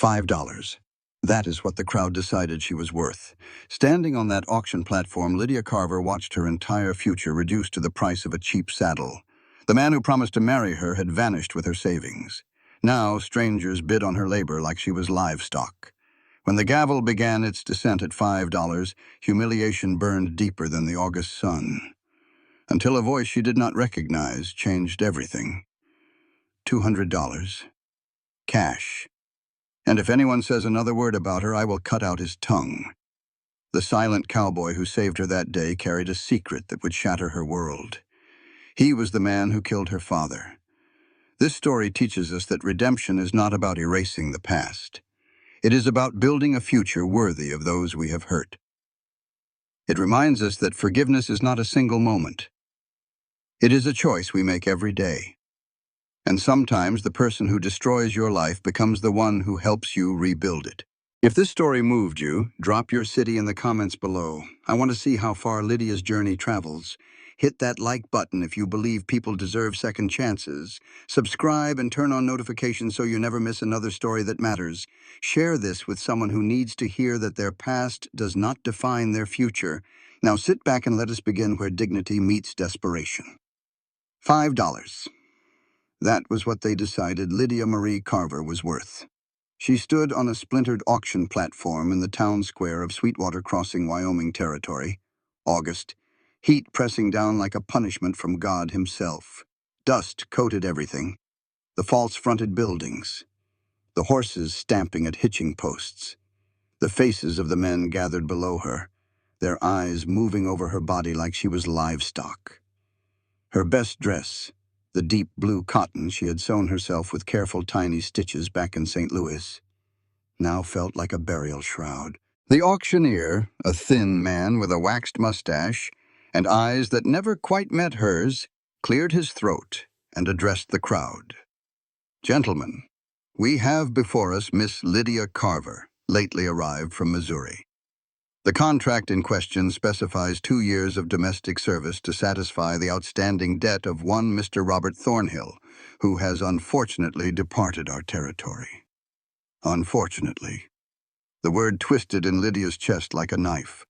$5. That is what the crowd decided she was worth. Standing on that auction platform, Lydia Carver watched her entire future reduced to the price of a cheap saddle. The man who promised to marry her had vanished with her savings. Now, strangers bid on her labor like she was livestock. When the gavel began its descent at $5, humiliation burned deeper than the August sun. Until a voice she did not recognize changed everything. $200. Cash. And if anyone says another word about her, I will cut out his tongue. The silent cowboy who saved her that day carried a secret that would shatter her world. He was the man who killed her father. This story teaches us that redemption is not about erasing the past. It is about building a future worthy of those we have hurt. It reminds us that forgiveness is not a single moment. It is a choice we make every day. And sometimes the person who destroys your life becomes the one who helps you rebuild it. If this story moved you, drop your city in the comments below. I want to see how far Lydia's journey travels. Hit that like button if you believe people deserve second chances. Subscribe and turn on notifications so you never miss another story that matters. Share this with someone who needs to hear that their past does not define their future. Now sit back and let us begin where dignity meets desperation. $5. That was what they decided Lydia Marie Carver was worth. She stood on a splintered auction platform in the town square of Sweetwater Crossing, Wyoming territory. August. Heat pressing down like a punishment from God himself. Dust coated everything. The false-fronted buildings. The horses stamping at hitching posts. The faces of the men gathered below her, their eyes moving over her body like she was livestock. Her best dress, the deep blue cotton she had sewn herself with careful tiny stitches back in St. Louis, now felt like a burial shroud. The auctioneer, a thin man with a waxed mustache and eyes that never quite met hers, cleared his throat and addressed the crowd. Gentlemen, we have before us Miss Lydia Carver, lately arrived from Missouri. The contract in question specifies 2 years of domestic service to satisfy the outstanding debt of one Mr. Robert Thornhill, who has unfortunately departed our territory. Unfortunately. The word twisted in Lydia's chest like a knife.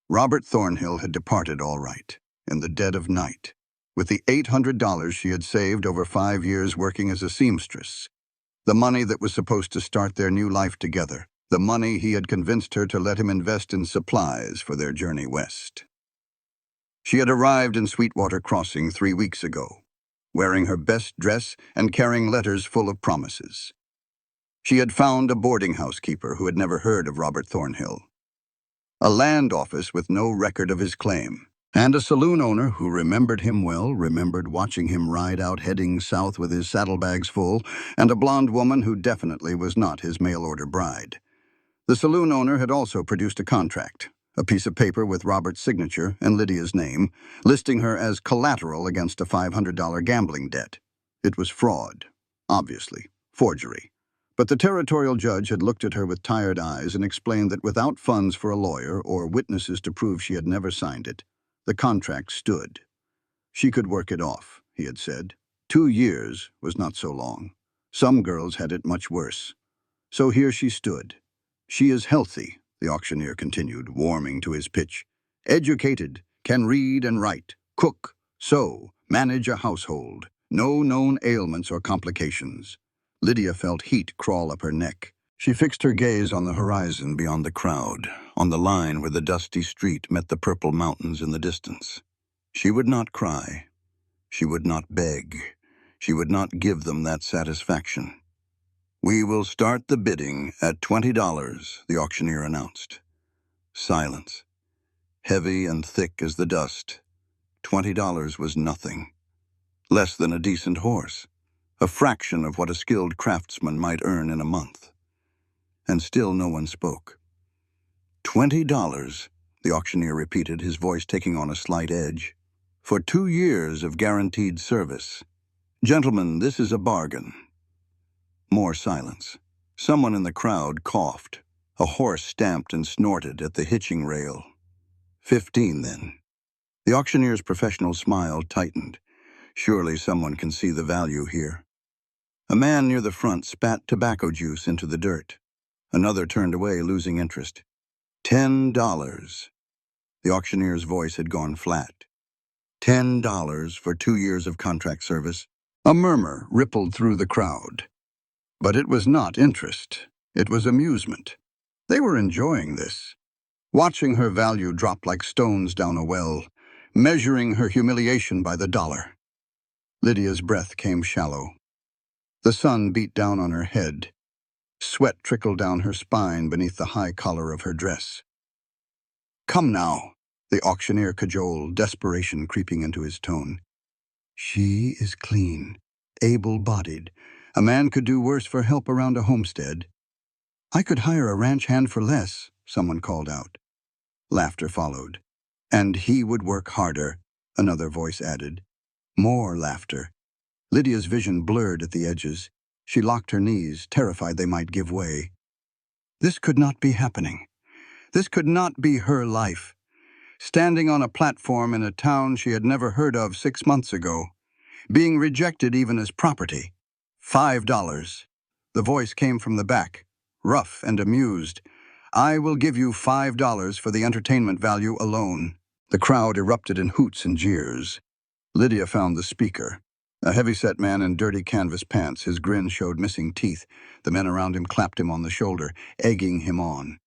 Robert Thornhill had departed all right, in the dead of night, with the $800 she had saved over 5 years working as a seamstress. The money that was supposed to start their new life together. The money he had convinced her to let him invest in supplies for their journey west. She had arrived in Sweetwater Crossing 3 weeks ago, wearing her best dress and carrying letters full of promises. She had found a boarding house keeper who had never heard of Robert Thornhill, a land office with no record of his claim, and a saloon owner who remembered him well, remembered watching him ride out heading south with his saddlebags full, and a blonde woman who definitely was not his mail-order bride. The saloon owner had also produced a contract, a piece of paper with Robert's signature and Lydia's name, listing her as collateral against a $500 gambling debt. It was fraud, obviously, forgery. But the territorial judge had looked at her with tired eyes and explained that without funds for a lawyer or witnesses to prove she had never signed it, the contract stood. She could work it off, he had said. 2 years was not so long. Some girls had it much worse. So here she stood. She is healthy, the auctioneer continued, warming to his pitch. Educated, can read and write, cook, sew, manage a household. No known ailments or complications. Lydia felt heat crawl up her neck. She fixed her gaze on the horizon beyond the crowd, on the line where the dusty street met the purple mountains in the distance. She would not cry. She would not beg. She would not give them that satisfaction. We will start the bidding at $20, the auctioneer announced. Silence. Heavy and thick as the dust. $20 was nothing. Less than a decent horse. A fraction of what a skilled craftsman might earn in a month. And still no one spoke. $20, the auctioneer repeated, his voice taking on a slight edge. For 2 years of guaranteed service. Gentlemen, this is a bargain. More silence. Someone in the crowd coughed. A horse stamped and snorted at the hitching rail. 15, then. The auctioneer's professional smile tightened. Surely someone can see the value here. A man near the front spat tobacco juice into the dirt. Another turned away, losing interest. $10. The auctioneer's voice had gone flat. $10 for 2 years of contract service. A murmur rippled through the crowd. But it was not interest. It was amusement. They were enjoying this, watching her value drop like stones down a well, measuring her humiliation by the dollar. Lydia's breath came shallow. The sun beat down on her head. Sweat trickled down her spine beneath the high collar of her dress. "Come now," the auctioneer cajoled, desperation creeping into his tone. "She is clean, able-bodied. A man could do worse for help around a homestead." "I could hire a ranch hand for less," someone called out. Laughter followed. "And he would work harder," another voice added. More laughter. Lydia's vision blurred at the edges. She locked her knees, terrified they might give way. This could not be happening. This could not be her life. Standing on a platform in a town she had never heard of 6 months ago. Being rejected even as property. $5. The voice came from the back, rough and amused. "I will give you $5 for the entertainment value alone." The crowd erupted in hoots and jeers. Lydia found the speaker. A heavy-set man in dirty canvas pants. His grin showed missing teeth. The men around him clapped him on the shoulder, egging him on.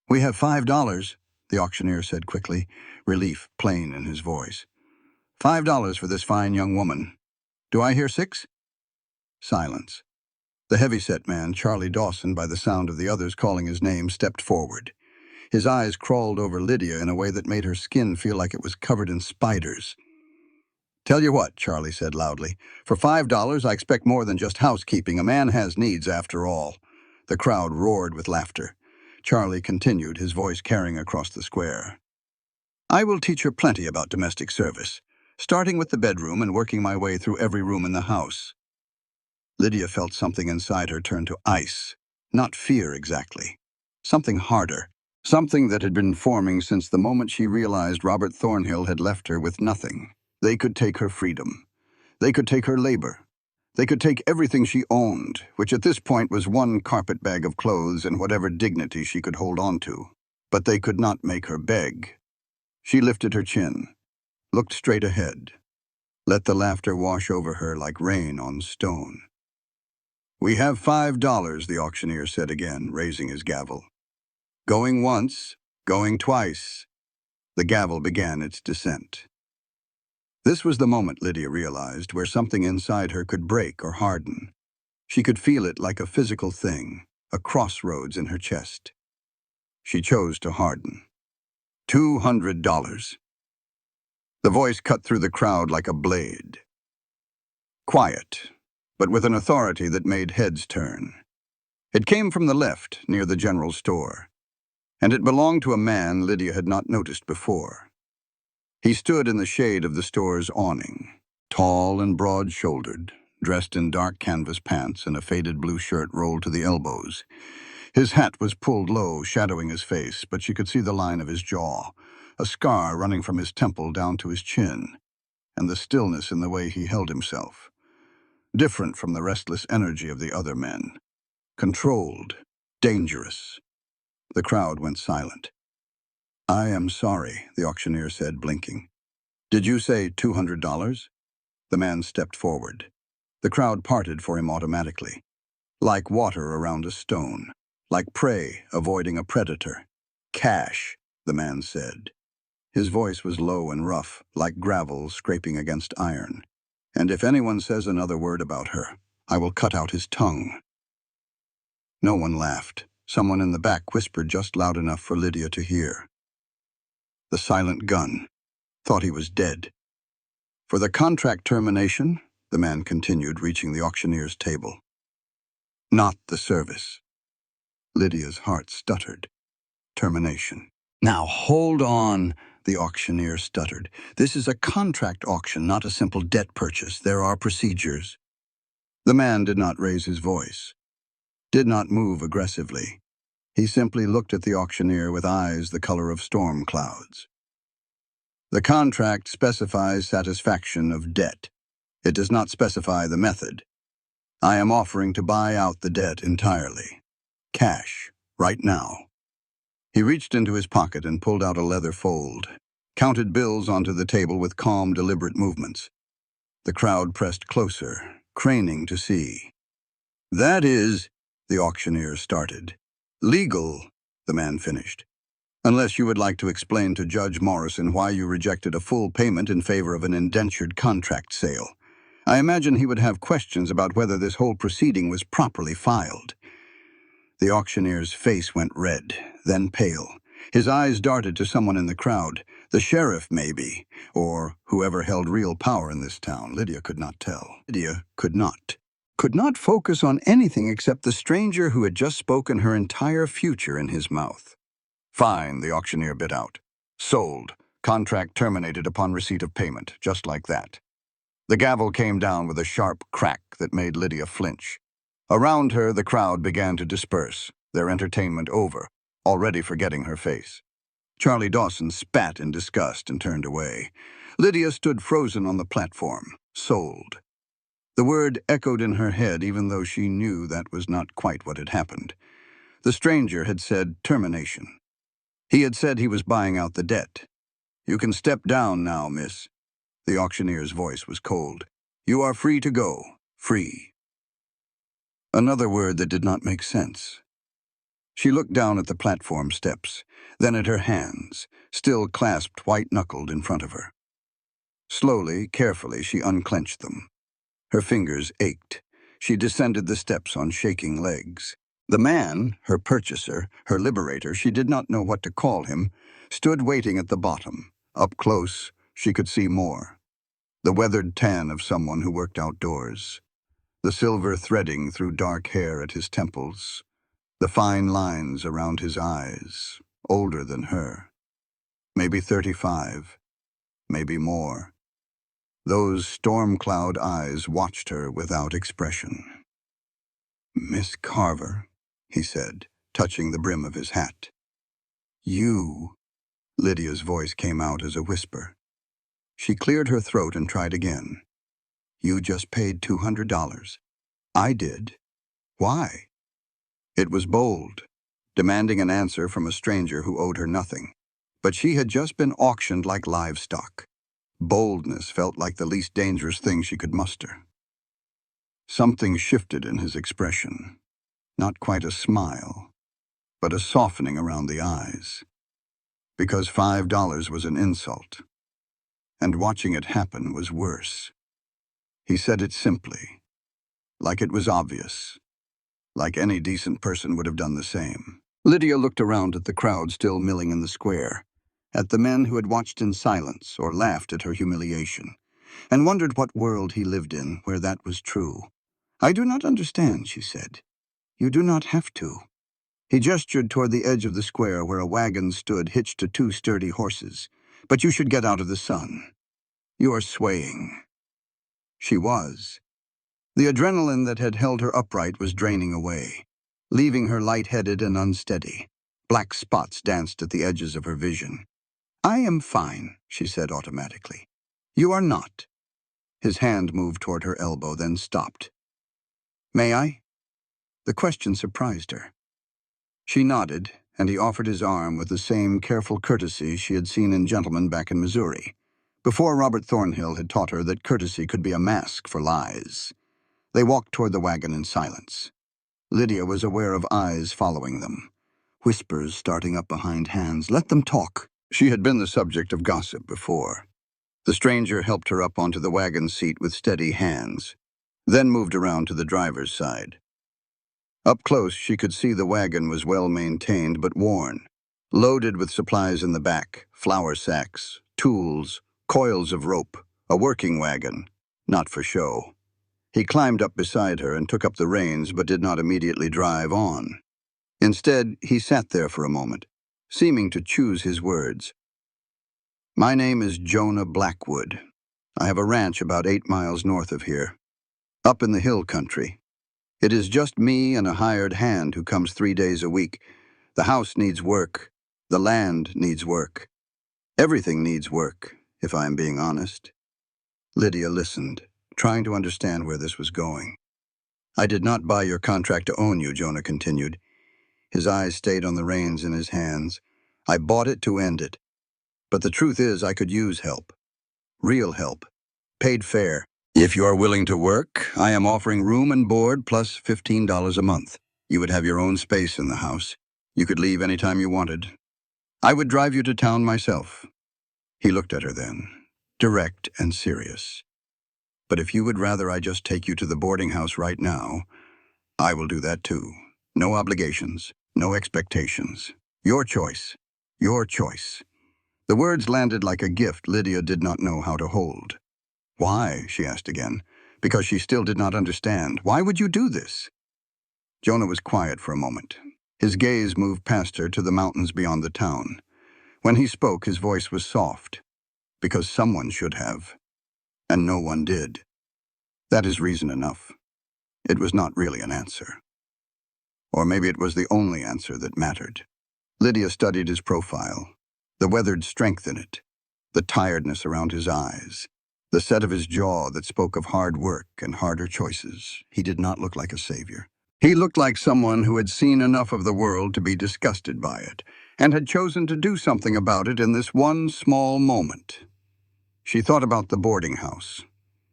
"We have $5, the auctioneer said quickly, relief plain in his voice. $5 for this fine young woman. Do I hear 6? Silence. The heavy-set man, Charlie Dawson, by the sound of the others calling his name, stepped forward. His eyes crawled over Lydia in a way that made her skin feel like it was covered in spiders. "Tell you what," Charlie said loudly, "for $5 I expect more than just housekeeping. A man has needs after all." The crowd roared with laughter. Charlie continued, his voice carrying across the square. "I will teach her plenty about domestic service, starting with the bedroom and working my way through every room in the house." Lydia felt something inside her turn to ice. Not fear exactly. Something harder. Something that had been forming since the moment she realized Robert Thornhill had left her with nothing. They could take her freedom. They could take her labor. They could take everything she owned, which at this point was one carpetbag of clothes and whatever dignity she could hold on to. But they could not make her beg. She lifted her chin, looked straight ahead, let the laughter wash over her like rain on stone. "We have $5, the auctioneer said again, raising his gavel. "Going once, going twice." The gavel began its descent. This was the moment, Lydia realized, where something inside her could break or harden. She could feel it like a physical thing, a crossroads in her chest. She chose to harden. $200. The voice cut through the crowd like a blade. Quiet, but with an authority that made heads turn. It came from the left, near the general store, and it belonged to a man Lydia had not noticed before. He stood in the shade of the store's awning, tall and broad-shouldered, dressed in dark canvas pants and a faded blue shirt rolled to the elbows. His hat was pulled low, shadowing his face, but she could see the line of his jaw, a scar running from his temple down to his chin, and the stillness in the way he held himself. Different from the restless energy of the other men. Controlled, dangerous. The crowd went silent. "I am sorry," the auctioneer said, blinking. "Did you say $200? The man stepped forward. The crowd parted for him automatically. Like water around a stone. Like prey avoiding a predator. "Cash," the man said. His voice was low and rough, like gravel scraping against iron. "And if anyone says another word about her, I will cut out his tongue." No one laughed. Someone in the back whispered just loud enough for Lydia to hear. "The silent gun. Thought he was dead." "For the contract termination," the man continued, reaching the auctioneer's table. "Not the service." Lydia's heart stuttered. "Termination." "Now hold on," the auctioneer stuttered. "This is a contract auction, not a simple debt purchase. There are procedures." The man did not raise his voice, did not move aggressively. He simply looked at the auctioneer with eyes the color of storm clouds. "The contract specifies satisfaction of debt. It does not specify the method. I am offering to buy out the debt entirely. Cash." right now. He reached into his pocket and pulled out a leather fold, counted bills onto the table with calm, deliberate movements. The crowd pressed closer, craning to see. "That is," the auctioneer started. "Legal," the man finished. "Unless you would like to explain to Judge Morrison why you rejected a full payment in favor of an indentured contract sale. I imagine he would have questions about whether this whole proceeding was properly filed." The auctioneer's face went red, then pale. His eyes darted to someone in the crowd. The sheriff, maybe, or whoever held real power in this town. Lydia could not tell. Lydia could not focus on anything except the stranger who had just spoken her entire future in his mouth. "Fine," the auctioneer bit out. "Sold. Contract terminated upon receipt of payment, just like that." The gavel came down with a sharp crack that made Lydia flinch. Around her, the crowd began to disperse, their entertainment over, already forgetting her face. Charlie Dawson spat in disgust and turned away. Lydia stood frozen on the platform. Sold. The word echoed in her head even though she knew that was not quite what had happened. The stranger had said termination. He had said he was buying out the debt. "You can step down now, miss." The auctioneer's voice was cold. "You are free to go. Free." Another word that did not make sense. She looked down at the platform steps, then at her hands, still clasped white-knuckled in front of her. Slowly, carefully, she unclenched them. Her fingers ached. She descended the steps on shaking legs. The man, her purchaser, her liberator, she did not know what to call him, stood waiting at the bottom. Up close, she could see more. The weathered tan of someone who worked outdoors. The silver threading through dark hair at his temples. The fine lines around his eyes, older than her. Maybe 35, maybe more. Those storm cloud eyes watched her without expression. "Miss Carver," he said, touching the brim of his hat. "You," Lydia's voice came out as a whisper. She cleared her throat and tried again. "You just paid $200. I did. Why?" It was bold, demanding an answer from a stranger who owed her nothing. But she had just been auctioned like livestock. Boldness felt like the least dangerous thing she could muster. Something shifted in his expression. Not quite a smile, but a softening around the eyes. Because $5 was an insult, and watching it happen was worse. He said it simply, like it was obvious, like any decent person would have done the same. Lydia looked around at the crowd still milling in the square, at the men who had watched in silence or laughed at her humiliation, and wondered what world he lived in where that was true. "I do not understand," she said. "You do not have to." He gestured toward the edge of the square where a wagon stood hitched to two sturdy horses. "But you should get out of the sun. You are swaying." She was. The adrenaline that had held her upright was draining away, leaving her lightheaded and unsteady. Black spots danced at the edges of her vision. "I am fine," she said automatically. "You are not." His hand moved toward her elbow, then stopped. "May I?" The question surprised her. She nodded, and he offered his arm with the same careful courtesy she had seen in gentlemen back in Missouri, before Robert Thornhill had taught her that courtesy could be a mask for lies. They walked toward the wagon in silence. Lydia was aware of eyes following them, whispers starting up behind hands. "Let them talk." She had been the subject of gossip before. The stranger helped her up onto the wagon seat with steady hands, then moved around to the driver's side. Up close, she could see the wagon was well maintained but worn, loaded with supplies in the back, flour sacks, tools, coils of rope, a working wagon, not for show. He climbed up beside her and took up the reins but did not immediately drive on. Instead, he sat there for a moment, seeming to choose his words. "My name is Jonah Blackwood. I have a ranch about 8 miles north of here, up in the hill country. It is just me and a hired hand who comes 3 days a week. The house needs work. The land needs work. Everything needs work, if I am being honest." Lydia listened, trying to understand where this was going. "I did not buy your contract to own you," Jonah continued. His eyes stayed on the reins in his hands. "I bought it to end it. But the truth is, I could use help. Real help. Paid fair. If you are willing to work, I am offering room and board plus $15 a month. You would have your own space in the house. You could leave anytime you wanted. I would drive you to town myself." He looked at her then, direct and serious. "But if you would rather I just take you to the boarding house right now, I will do that too. No obligations, no expectations. Your choice. Your choice." The words landed like a gift Lydia did not know how to hold. "Why?" she asked again, because she still did not understand. "Why would you do this?" Jonah was quiet for a moment. His gaze moved past her to the mountains beyond the town. When he spoke, his voice was soft. "Because someone should have. And no one did. That is reason enough." It was not really an answer. Or maybe it was the only answer that mattered. Lydia studied his profile, the weathered strength in it, the tiredness around his eyes, the set of his jaw that spoke of hard work and harder choices. He did not look like a savior. He looked like someone who had seen enough of the world to be disgusted by it, and had chosen to do something about it in this one small moment. She thought about the boarding house,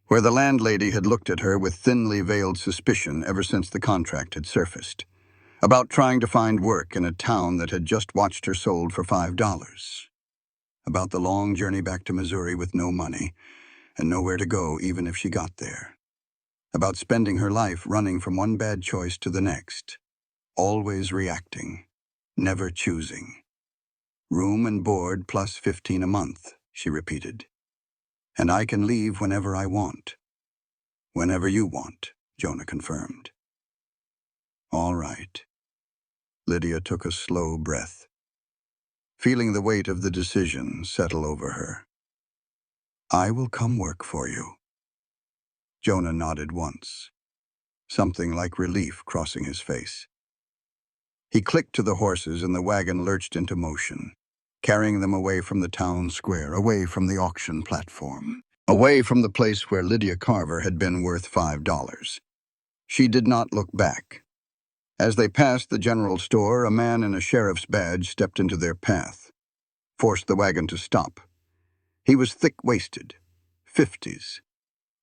where the landlady had looked at her with thinly veiled suspicion ever since the contract had surfaced, about trying to find work in a town that had just watched her sold for $5, about the long journey back to Missouri with no money and nowhere to go even if she got there, about spending her life running from one bad choice to the next, always reacting, never choosing. "Room and board plus 15 a month," she repeated. "And I can leave whenever I want." "Whenever you want," Jonah confirmed. "All right." Lydia took a slow breath, feeling the weight of the decision settle over her. "I will come work for you." Jonah nodded once, something like relief crossing his face. He clicked to the horses and the wagon lurched into motion, carrying them away from the town square, away from the auction platform, away from the place where Lydia Carver had been worth $5. She did not look back. As they passed the general store, a man in a sheriff's badge stepped into their path, forced the wagon to stop. He was thick-waisted, 50s,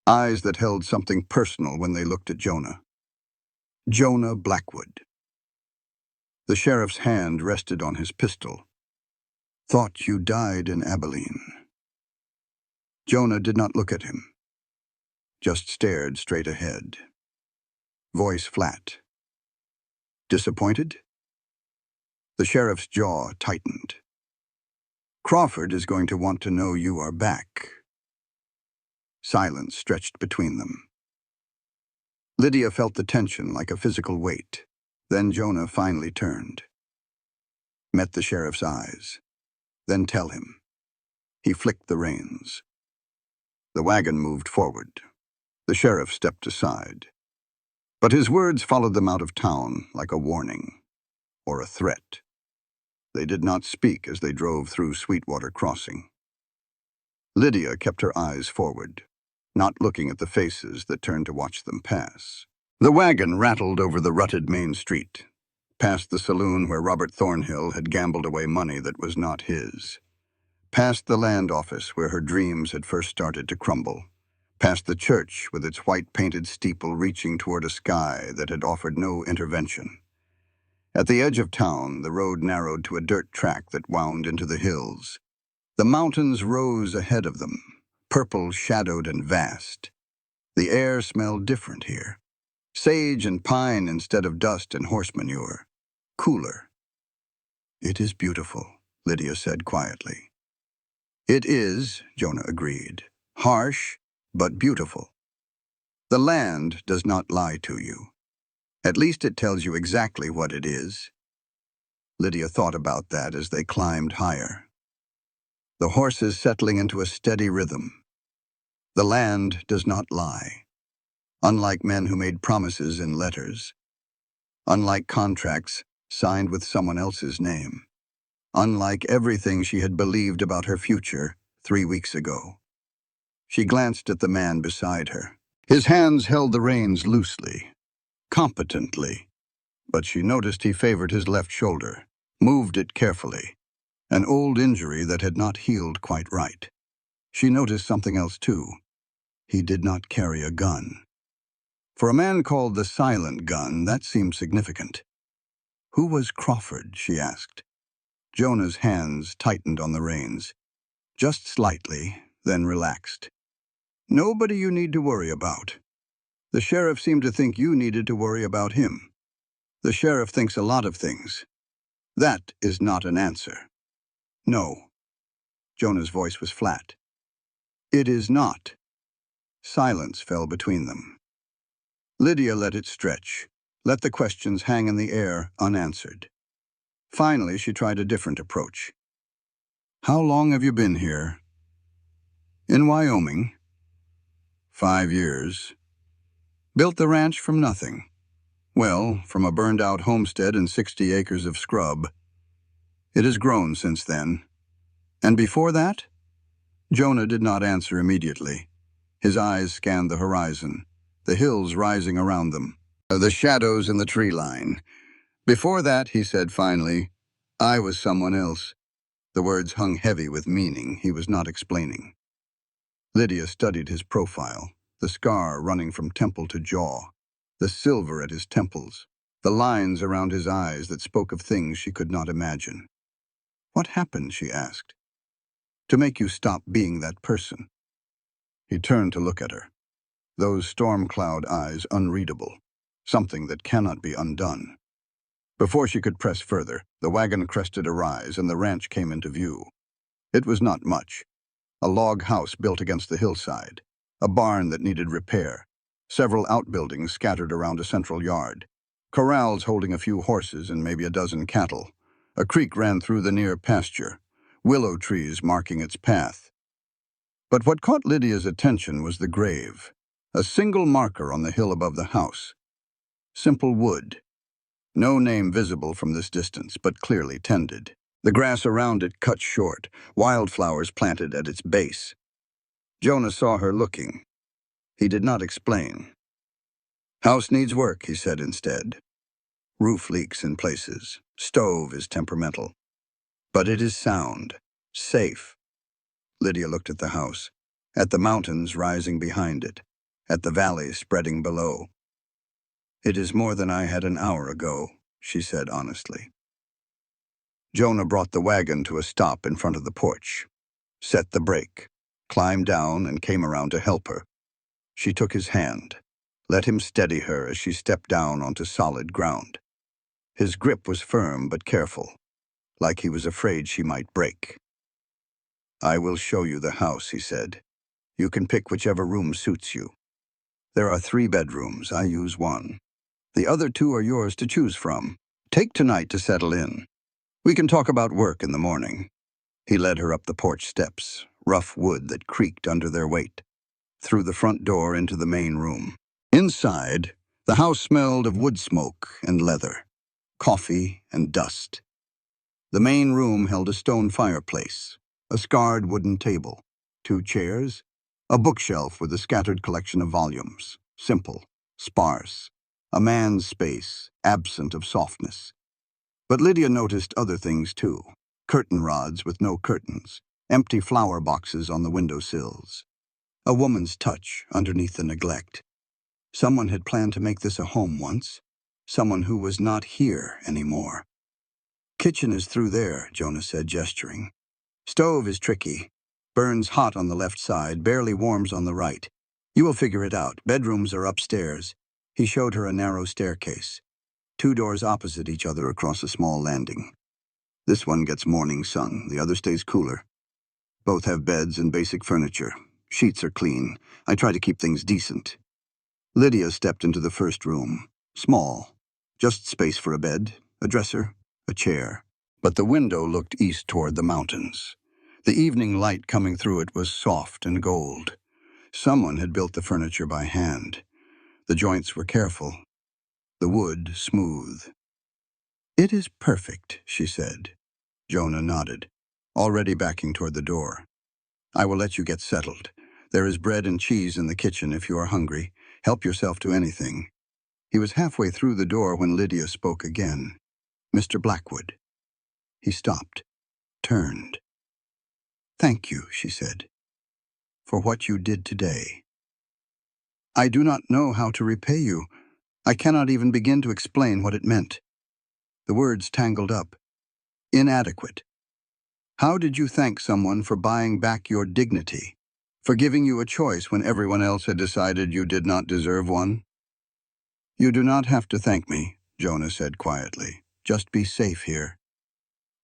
eyes that held something personal when they looked at Jonah. Jonah Blackwood. The sheriff's hand rested on his pistol. "Thought you died in Abilene." Jonah did not look at him, just stared straight ahead. Voice flat. "Disappointed?" The sheriff's jaw tightened. "Crawford is going to want to know you are back." Silence stretched between them. Lydia felt the tension like a physical weight. Then Jonah finally turned. Met the sheriff's eyes. "Then tell him." He flicked the reins. The wagon moved forward. The sheriff stepped aside. But his words followed them out of town like a warning or a threat. They did not speak as they drove through Sweetwater Crossing. Lydia kept her eyes forward, not looking at the faces that turned to watch them pass. The wagon rattled over the rutted main street, past the saloon where Robert Thornhill had gambled away money that was not his, past the land office where her dreams had first started to crumble, past the church with its white-painted steeple reaching toward a sky that had offered no intervention. At the edge of town, the road narrowed to a dirt track that wound into the hills. The mountains rose ahead of them, purple-shadowed and vast. The air smelled different here. Sage and pine instead of dust and horse manure. Cooler. "It is beautiful," Lydia said quietly. "It is," Jonah agreed. "Harsh, but beautiful. The land does not lie to you. At least it tells you exactly what it is." Lydia thought about that as they climbed higher. The horses settling into a steady rhythm. The land does not lie. Unlike men who made promises in letters. Unlike contracts signed with someone else's name. Unlike everything she had believed about her future 3 weeks ago. She glanced at the man beside her. His hands held the reins loosely, competently. but she noticed he favored his left shoulder, moved it carefully, an old injury that had not healed quite right. She noticed something else too. He did not carry a gun. For a man called the Silent Gun, that seemed significant. Who was Crawford, she asked. Jonah's hands tightened on the reins, just slightly, then relaxed. Nobody you need to worry about. The sheriff seemed to think you needed to worry about him. The sheriff thinks a lot of things. That is not an answer. No. Jonah's voice was flat. It is not. Silence fell between them. Lydia let it stretch, let the questions hang in the air unanswered. Finally, she tried a different approach. How long have you been here? In Wyoming. 5 years. Built the ranch from nothing. Well, from a burned-out homestead and 60 acres of scrub. It has grown since then. And before that? Jonah did not answer immediately. His eyes scanned the horizon, the hills rising around them, the shadows in the tree line. Before that, he said finally, I was someone else. The words hung heavy with meaning he was not explaining. Lydia studied his profile, the scar running from temple to jaw, the silver at his temples, the lines around his eyes that spoke of things she could not imagine. What happened, she asked, to make you stop being that person? He turned to look at her, those storm cloud eyes unreadable, something that cannot be undone. Before she could press further, the wagon crested a rise and the ranch came into view. It was not much. A log house built against the hillside, a barn that needed repair, several outbuildings scattered around a central yard, corrals holding a few horses and maybe a dozen cattle. A creek ran through the near pasture, willow trees marking its path. But what caught Lydia's attention was the grave, a single marker on the hill above the house. Simple wood. No name visible from this distance, but clearly tended. The grass around it cut short, wildflowers planted at its base. Jonah saw her looking. He did not explain. House needs work, he said instead. Roof leaks in places. Stove is temperamental. But it is sound, safe. Lydia looked at the house, at the mountains rising behind it, at the valley spreading below. It is more than I had an hour ago, she said honestly. Jonah brought the wagon to a stop in front of the porch, set the brake, climbed down and came around to help her. She took his hand, let him steady her as she stepped down onto solid ground. His grip was firm but careful, like he was afraid she might break. I will show you the house, he said. You can pick whichever room suits you. There are 3 bedrooms, I use 1. The other 2 are yours to choose from. Take tonight to settle in. We can talk about work in the morning. He led her up the porch steps, rough wood that creaked under their weight, through the front door into the main room. Inside, the house smelled of wood smoke and leather, coffee and dust. The main room held a stone fireplace, a scarred wooden table, 2 chairs, a bookshelf with a scattered collection of volumes, simple, sparse, a man's space, absent of softness. But Lydia noticed other things too. Curtain rods with no curtains, empty flower boxes on the windowsills. A woman's touch underneath the neglect. Someone had planned to make this a home once. Someone who was not here anymore. Kitchen is through there, Jonah said, gesturing. Stove is tricky. Burns hot on the left side, barely warms on the right. You will figure it out. Bedrooms are upstairs. He showed her a narrow staircase. 2 doors opposite each other across a small landing. This one gets morning sun, the other stays cooler. Both have beds and basic furniture. Sheets are clean. I try to keep things decent. Lydia stepped into the first room. Small. Just space for a bed, a dresser, a chair. But the window looked east toward the mountains. The evening light coming through it was soft and gold. Someone had built the furniture by hand. The joints were careful. The wood smooth. It is perfect, she said. Jonah nodded, already backing toward the door. I will let you get settled. There is bread and cheese in the kitchen if you are hungry. Help yourself to anything. He was halfway through the door when Lydia spoke again. "Mr. Blackwood." He stopped, turned. "Thank you," she said, "for what you did today. I do not know how to repay you. I cannot even begin to explain what it meant." The words tangled up. Inadequate. How did you thank someone for buying back your dignity? For giving you a choice when everyone else had decided you did not deserve one? "You do not have to thank me," Jonah said quietly. "Just be safe here.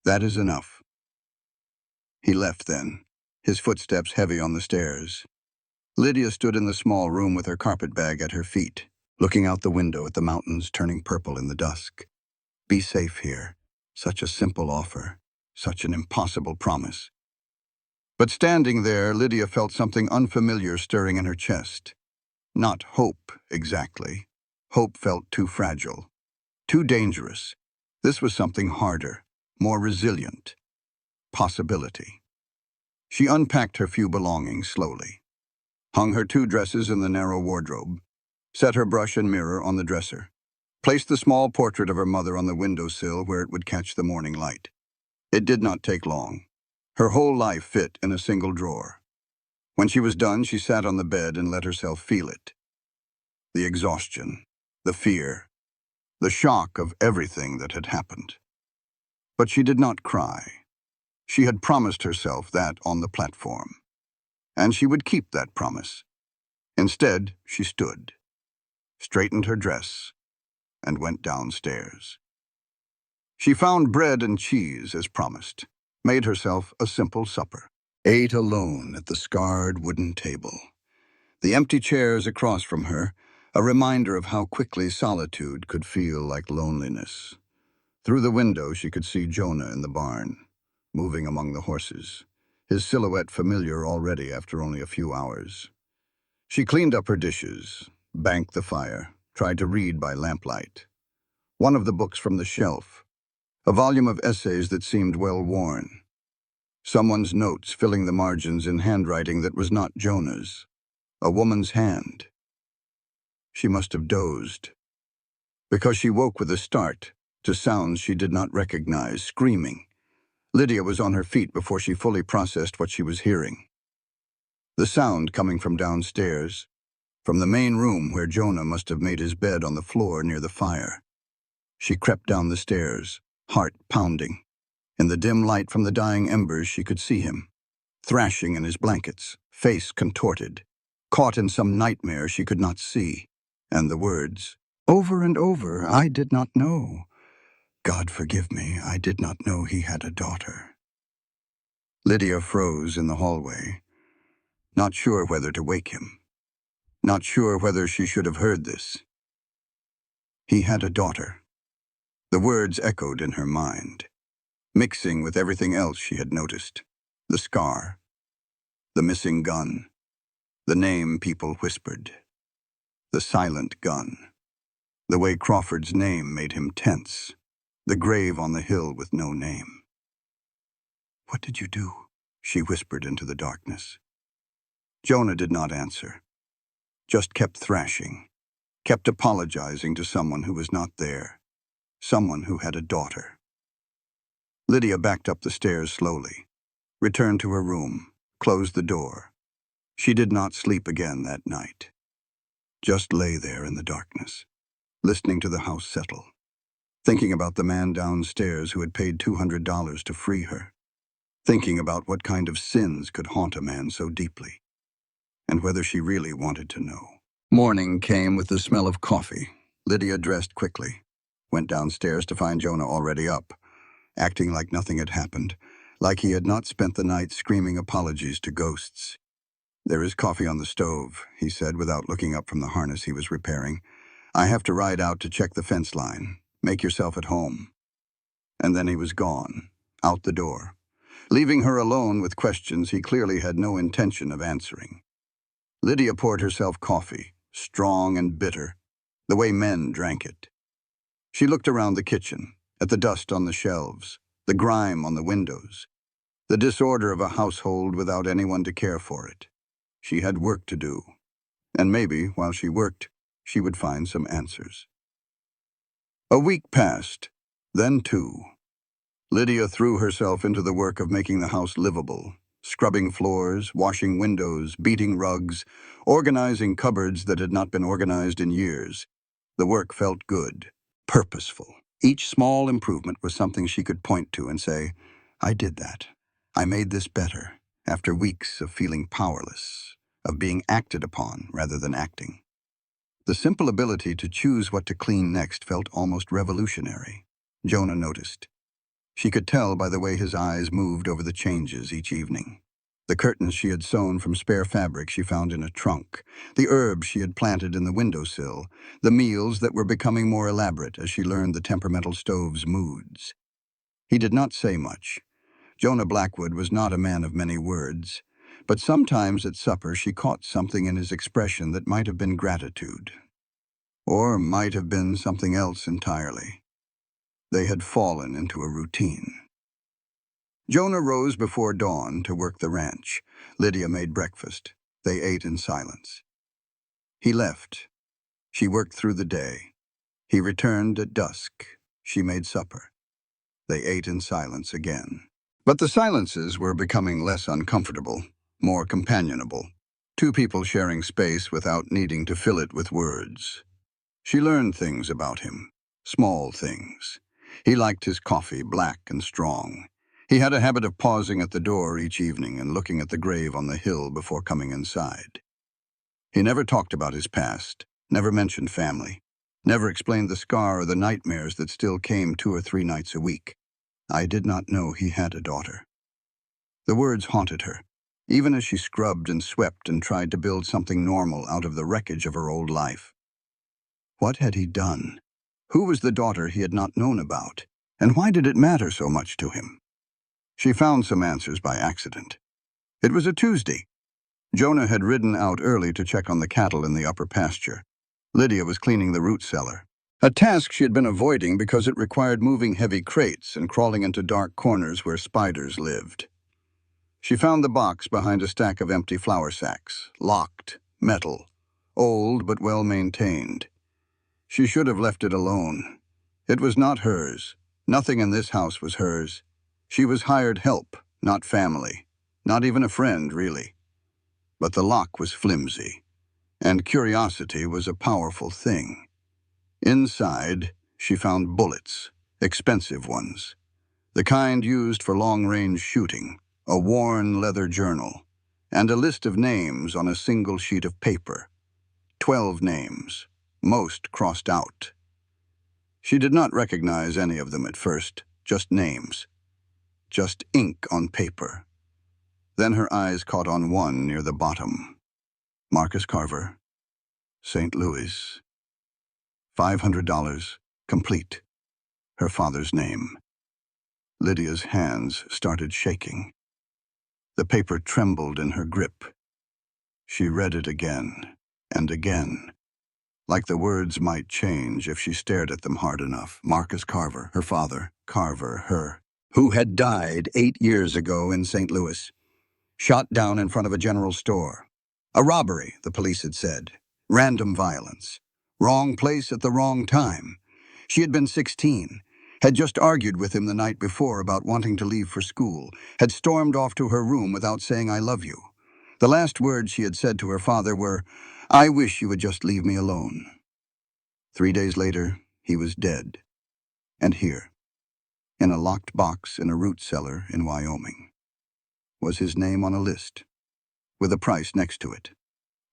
That is enough." He left then, his footsteps heavy on the stairs. Lydia stood in the small room with her carpetbag at her feet, looking out the window at the mountains turning purple in the dusk. Be safe here. Such a simple offer, such an impossible promise. But standing there, Lydia felt something unfamiliar stirring in her chest. Not hope, exactly. Hope felt too fragile, too dangerous. This was something harder, more resilient. Possibility. She unpacked her few belongings slowly, hung her 2 dresses in the narrow wardrobe, set her brush and mirror on the dresser, placed the small portrait of her mother on the windowsill where it would catch the morning light. It did not take long. Her whole life fit in a single drawer. When she was done, she sat on the bed and let herself feel it. The exhaustion, the fear, the shock of everything that had happened. But she did not cry. She had promised herself that on the platform. And she would keep that promise. Instead, she stood, straightened her dress, and went downstairs. She found bread and cheese as promised, made herself a simple supper, ate alone at the scarred wooden table. The empty chairs across from her, a reminder of how quickly solitude could feel like loneliness. Through the window, she could see Jonah in the barn, moving among the horses, his silhouette familiar already after only a few hours. She cleaned up her dishes, banked the fire, tried to read by lamplight. One of the books from the shelf, a volume of essays that seemed well worn. Someone's notes filling the margins in handwriting that was not Jonah's. A woman's hand. She must have dozed, because she woke with a start, to sounds she did not recognize, screaming. Lydia was on her feet before she fully processed what she was hearing. The sound coming from downstairs, from the main room where Jonah must have made his bed on the floor near the fire. She crept down the stairs, heart pounding. In the dim light from the dying embers, she could see him, thrashing in his blankets, face contorted, caught in some nightmare she could not see. And the words, over and over, "I did not know. God forgive me, I did not know he had a daughter." Lydia froze in the hallway, not sure whether to wake him, not sure whether she should have heard this. He had a daughter. The words echoed in her mind, mixing with everything else she had noticed. The scar, the missing gun, the name people whispered, the silent gun, the way Crawford's name made him tense, the grave on the hill with no name. "What did you do?" she whispered into the darkness. Jonah did not answer, just kept thrashing, kept apologizing to someone who was not there, someone who had a daughter. Lydia backed up the stairs slowly, returned to her room, closed the door. She did not sleep again that night. Just lay there in the darkness, listening to the house settle, thinking about the man downstairs who had paid $200 to free her, thinking about what kind of sins could haunt a man so deeply, and whether she really wanted to know. Morning came with the smell of coffee. Lydia dressed quickly, went downstairs to find Jonah already up, acting like nothing had happened, like he had not spent the night screaming apologies to ghosts. "There is coffee on the stove," he said without looking up from the harness he was repairing. "I have to ride out to check the fence line. Make yourself at home." And then he was gone, out the door, leaving her alone with questions he clearly had no intention of answering. Lydia poured herself coffee, strong and bitter, the way men drank it. She looked around the kitchen, at the dust on the shelves, the grime on the windows, the disorder of a household without anyone to care for it. She had work to do, and maybe, while she worked, she would find some answers. A week passed, then two. Lydia threw herself into the work of making the house livable, scrubbing floors, washing windows, beating rugs, organizing cupboards that had not been organized in years. The work felt good, purposeful. Each small improvement was something she could point to and say, I did that. I made this better, after weeks of feeling powerless, of being acted upon rather than acting. The simple ability to choose what to clean next felt almost revolutionary. Jonah noticed. She could tell by the way his eyes moved over the changes each evening. The curtains she had sewn from spare fabric she found in a trunk, the herbs she had planted in the windowsill, the meals that were becoming more elaborate as she learned the temperamental stove's moods. He did not say much. Jonah Blackwood was not a man of many words, but sometimes at supper she caught something in his expression that might have been gratitude, or might have been something else entirely. They had fallen into a routine. Jonah rose before dawn to work the ranch. Lydia made breakfast. They ate in silence. He left. She worked through the day. He returned at dusk. She made supper. They ate in silence again. But the silences were becoming less uncomfortable, more companionable. Two people sharing space without needing to fill it with words. She learned things about him, small things. He liked his coffee black and strong. He had a habit of pausing at the door each evening and looking at the grave on the hill before coming inside. He never talked about his past, never mentioned family, never explained the scar or the nightmares that still came 2 or 3 nights a week. I did not know he had a daughter. The words haunted her, even as she scrubbed and swept and tried to build something normal out of the wreckage of her old life. What had he done? Who was the daughter he had not known about? And why did it matter so much to him? She found some answers by accident. It was a Tuesday. Jonah had ridden out early to check on the cattle in the upper pasture. Lydia was cleaning the root cellar, a task she had been avoiding because it required moving heavy crates and crawling into dark corners where spiders lived. She found the box behind a stack of empty flour sacks, locked, metal, old but well-maintained. She should have left it alone. It was not hers. Nothing in this house was hers. She was hired help, not family, not even a friend, really. But the lock was flimsy, and curiosity was a powerful thing. Inside, she found bullets, expensive ones, the kind used for long-range shooting, a worn leather journal, and a list of names on a single sheet of paper. 12 names, most crossed out. She did not recognize any of them at first, just names, just ink on paper. Then her eyes caught on one near the bottom. Marcus Carver, St. Louis. $500, complete. Her father's name. Lydia's hands started shaking. The paper trembled in her grip. She read it again and again, like the words might change if she stared at them hard enough. Marcus Carver, her father, Carver, her, who had died 8 years ago in St. Louis, shot down in front of a general store. A robbery, the police had said. Random violence. Wrong place at the wrong time. She had been 16, had just argued with him the night before about wanting to leave for school, had stormed off to her room without saying I love you. The last words she had said to her father were, I wish you would just leave me alone. 3 days later, he was dead. And here, in a locked box in a root cellar in Wyoming, was his name on a list, with a price next to it,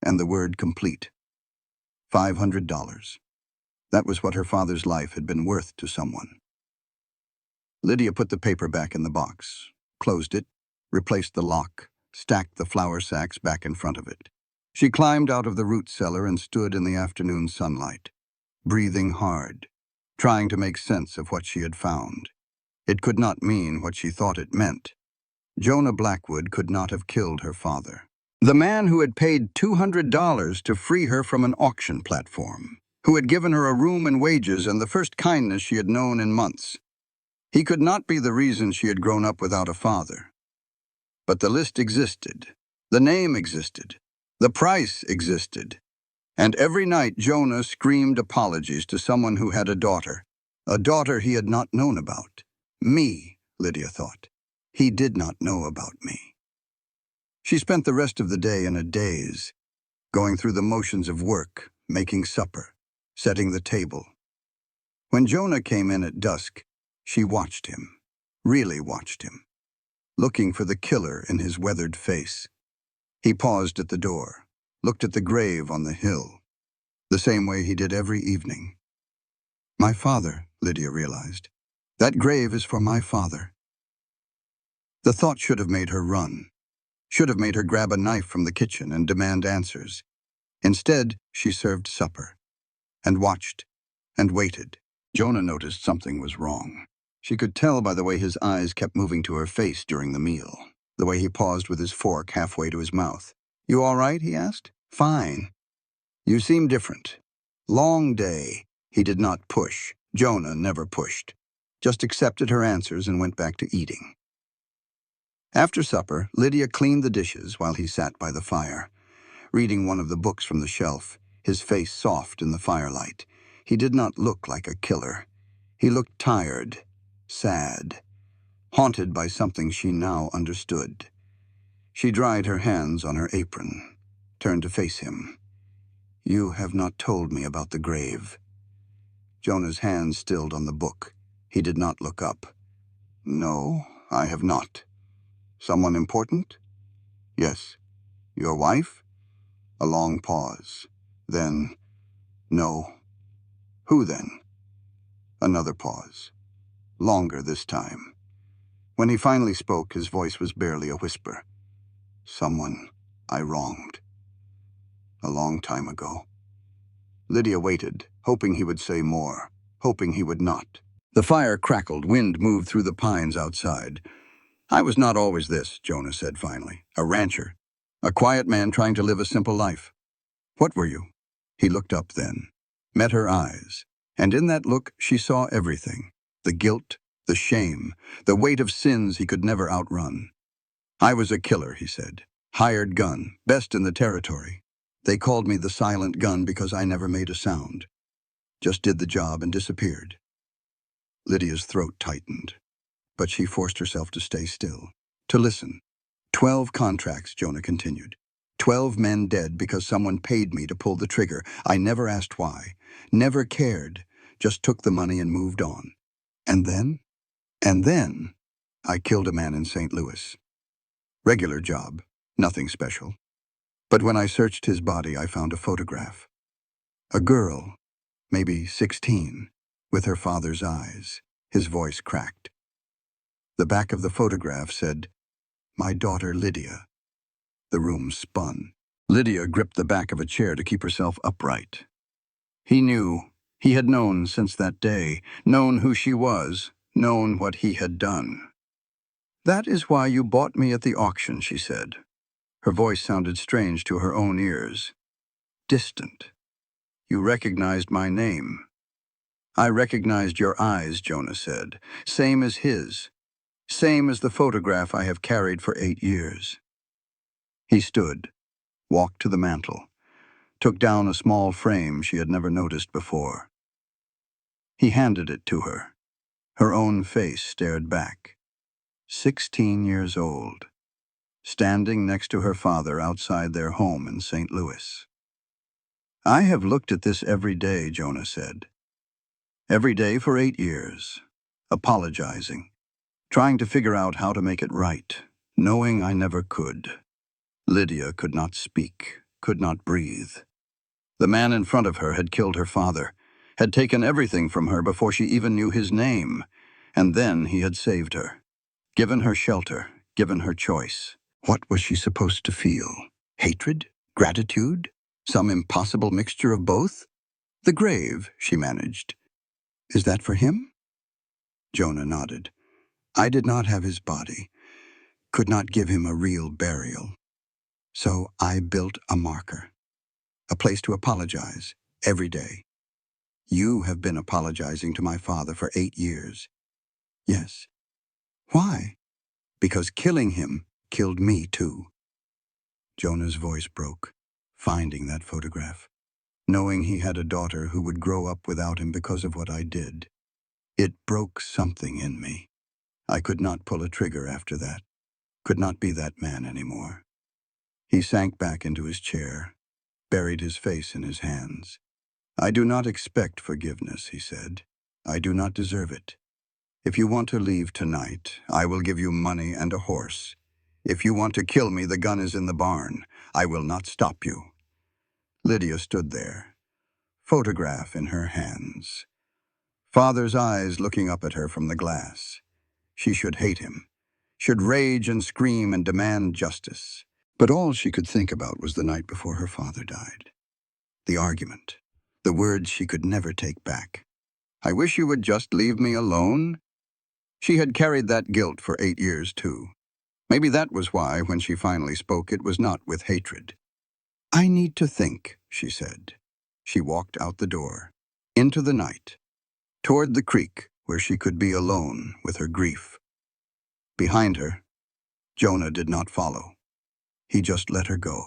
and the word complete. $500. That was what her father's life had been worth to someone. Lydia put the paper back in the box, closed it, replaced the lock, stacked the flour sacks back in front of it. She climbed out of the root cellar and stood in the afternoon sunlight, breathing hard, trying to make sense of what she had found. It could not mean what she thought it meant. Jonah Blackwood could not have killed her father. The man who had paid $200 to free her from an auction platform, who had given her a room and wages and the first kindness she had known in months. He could not be the reason she had grown up without a father. But the list existed. The name existed. The price existed. And every night Jonah screamed apologies to someone who had a daughter. A daughter he had not known about. Me, Lydia thought. He did not know about me. She spent the rest of the day in a daze, going through the motions of work, making supper, setting the table. When Jonah came in at dusk, she watched him, really watched him, looking for the killer in his weathered face. He paused at the door, looked at the grave on the hill, the same way he did every evening. My father, Lydia realized. That grave is for my father. The thought should have made her run, should have made her grab a knife from the kitchen and demand answers. Instead, she served supper, and watched, and waited. Jonah noticed something was wrong. She could tell by the way his eyes kept moving to her face during the meal, the way he paused with his fork halfway to his mouth. "You all right?" he asked. "Fine. You seem different." Long day. He did not push. Jonah never pushed. Just accepted her answers and went back to eating. After supper, Lydia cleaned the dishes while he sat by the fire, reading one of the books from the shelf, his face soft in the firelight. He did not look like a killer. He looked tired, sad, haunted by something she now understood. She dried her hands on her apron, turned to face him. "You have not told me about the grave." Jonah's hands stilled on the book. He did not look up. "No, I have not." "Someone important?" "Yes." "Your wife?" A long pause. Then, "No." "Who then?" Another pause. Longer this time. When he finally spoke, his voice was barely a whisper. "Someone I wronged. A long time ago." Lydia waited, hoping he would say more, hoping he would not. The fire crackled, wind moved through the pines outside. "I was not always this," Jonah said finally. "A rancher. A quiet man trying to live a simple life." "What were you?" He looked up then, met her eyes, and in that look she saw everything. The guilt, the shame, the weight of sins he could never outrun. "I was a killer," he said. "Hired gun, best in the territory. They called me the silent gun because I never made a sound. Just did the job and disappeared." Lydia's throat tightened, but she forced herself to stay still, to listen. 12 contracts, Jonah continued. 12 men dead because someone paid me to pull the trigger. I never asked why, never cared, just took the money and moved on. And then? And then, I killed a man in St. Louis. Regular job, nothing special. But when I searched his body, I found a photograph. A girl, maybe 16, with her father's eyes. His voice cracked. The back of the photograph said, "My daughter Lydia." The room spun. Lydia gripped the back of a chair to keep herself upright. He knew. He had known since that day, known who she was, known what he had done. "That is why you bought me at the auction," she said. Her voice sounded strange to her own ears. Distant. "You recognized my name." "I recognized your eyes," Jonah said. "Same as his. Same as the photograph I have carried for 8 years." He stood, walked to the mantel, took down a small frame she had never noticed before. He handed it to her. Her own face stared back. 16 years old, standing next to her father outside their home in St. Louis. "I have looked at this every day," Jonah said. "Every day for 8 years, apologizing, trying to figure out how to make it right, knowing I never could." Lydia could not speak, could not breathe. The man in front of her had killed her father, had taken everything from her before she even knew his name, and then he had saved her, given her shelter, given her choice. What was she supposed to feel? Hatred? Gratitude? Some impossible mixture of both? "The grave," she managed. "Is that for him?" Jonah nodded. "I did not have his body, could not give him a real burial. So I built a marker, a place to apologize, every day. You have been apologizing to my father for 8 years." "Yes." "Why?" "Because killing him killed me too." Jonah's voice broke, finding that photograph, knowing he had a daughter who would grow up without him because of what I did. It broke something in me. I could not pull a trigger after that, could not be that man anymore. He sank back into his chair, buried his face in his hands. I do not expect forgiveness, he said. I do not deserve it. If you want to leave tonight, I will give you money and a horse. If you want to kill me, the gun is in the barn. I will not stop you. Lydia stood there, photograph in her hands. Father's eyes looking up at her from the glass. She should hate him, should rage and scream and demand justice. But all she could think about was the night before her father died. The argument, the words she could never take back. I wish you would just leave me alone. She had carried that guilt for 8 years, too. Maybe that was why, when she finally spoke, it was not with hatred. I need to think, she said. She walked out the door, into the night, toward the creek where she could be alone with her grief. Behind her, Jonah did not follow. He just let her go.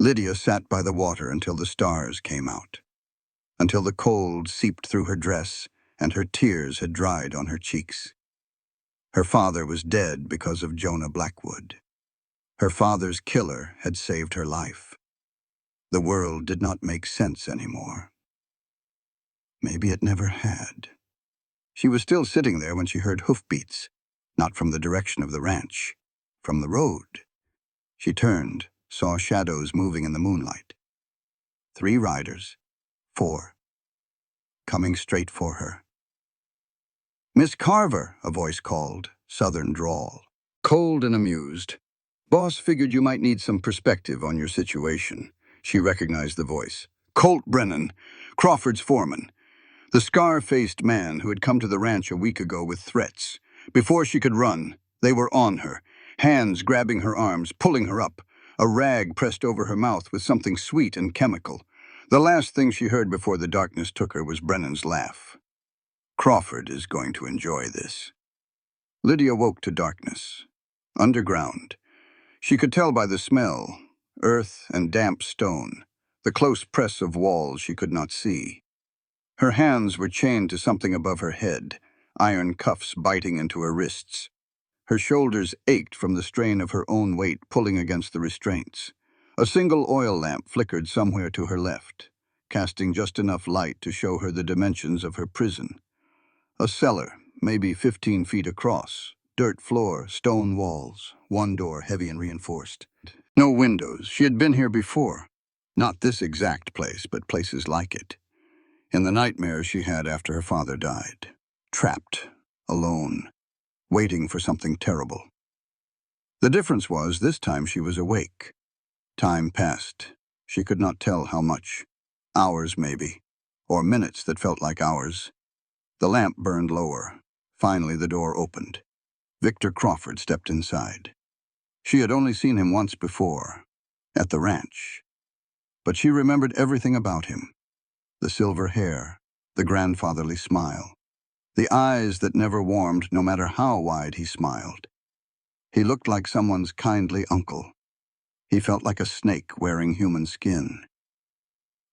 Lydia sat by the water until the stars came out, until the cold seeped through her dress and her tears had dried on her cheeks. Her father was dead because of Jonah Blackwood. Her father's killer had saved her life. The world did not make sense anymore. Maybe it never had. She was still sitting there when she heard hoofbeats, not from the direction of the ranch, from the road. She turned, saw shadows moving in the moonlight. 3 riders, 4, coming straight for her. Miss Carver, a voice called, southern drawl. Cold and amused. Boss figured you might need some perspective on your situation. She recognized the voice. Colt Brennan, Crawford's foreman. The scar-faced man who had come to the ranch a week ago with threats. Before she could run, they were on her, hands grabbing her arms, pulling her up, a rag pressed over her mouth with something sweet and chemical. The last thing she heard before the darkness took her was Brennan's laugh. Crawford is going to enjoy this. Lydia woke to darkness. Underground. She could tell by the smell, earth and damp stone, the close press of walls she could not see. Her hands were chained to something above her head, iron cuffs biting into her wrists. Her shoulders ached from the strain of her own weight pulling against the restraints. A single oil lamp flickered somewhere to her left, casting just enough light to show her the dimensions of her prison. A cellar, maybe 15 feet across, dirt floor, stone walls, one door heavy and reinforced. No windows. She had been here before. Not this exact place, but places like it. In the nightmares she had after her father died. Trapped, alone, waiting for something terrible. The difference was, this time she was awake. Time passed. She could not tell how much. Hours, maybe. Or minutes that felt like hours. The lamp burned lower. Finally, the door opened. Victor Crawford stepped inside. She had only seen him once before, at the ranch. But she remembered everything about him. The silver hair, the grandfatherly smile, the eyes that never warmed no matter how wide he smiled. He looked like someone's kindly uncle. He felt like a snake wearing human skin.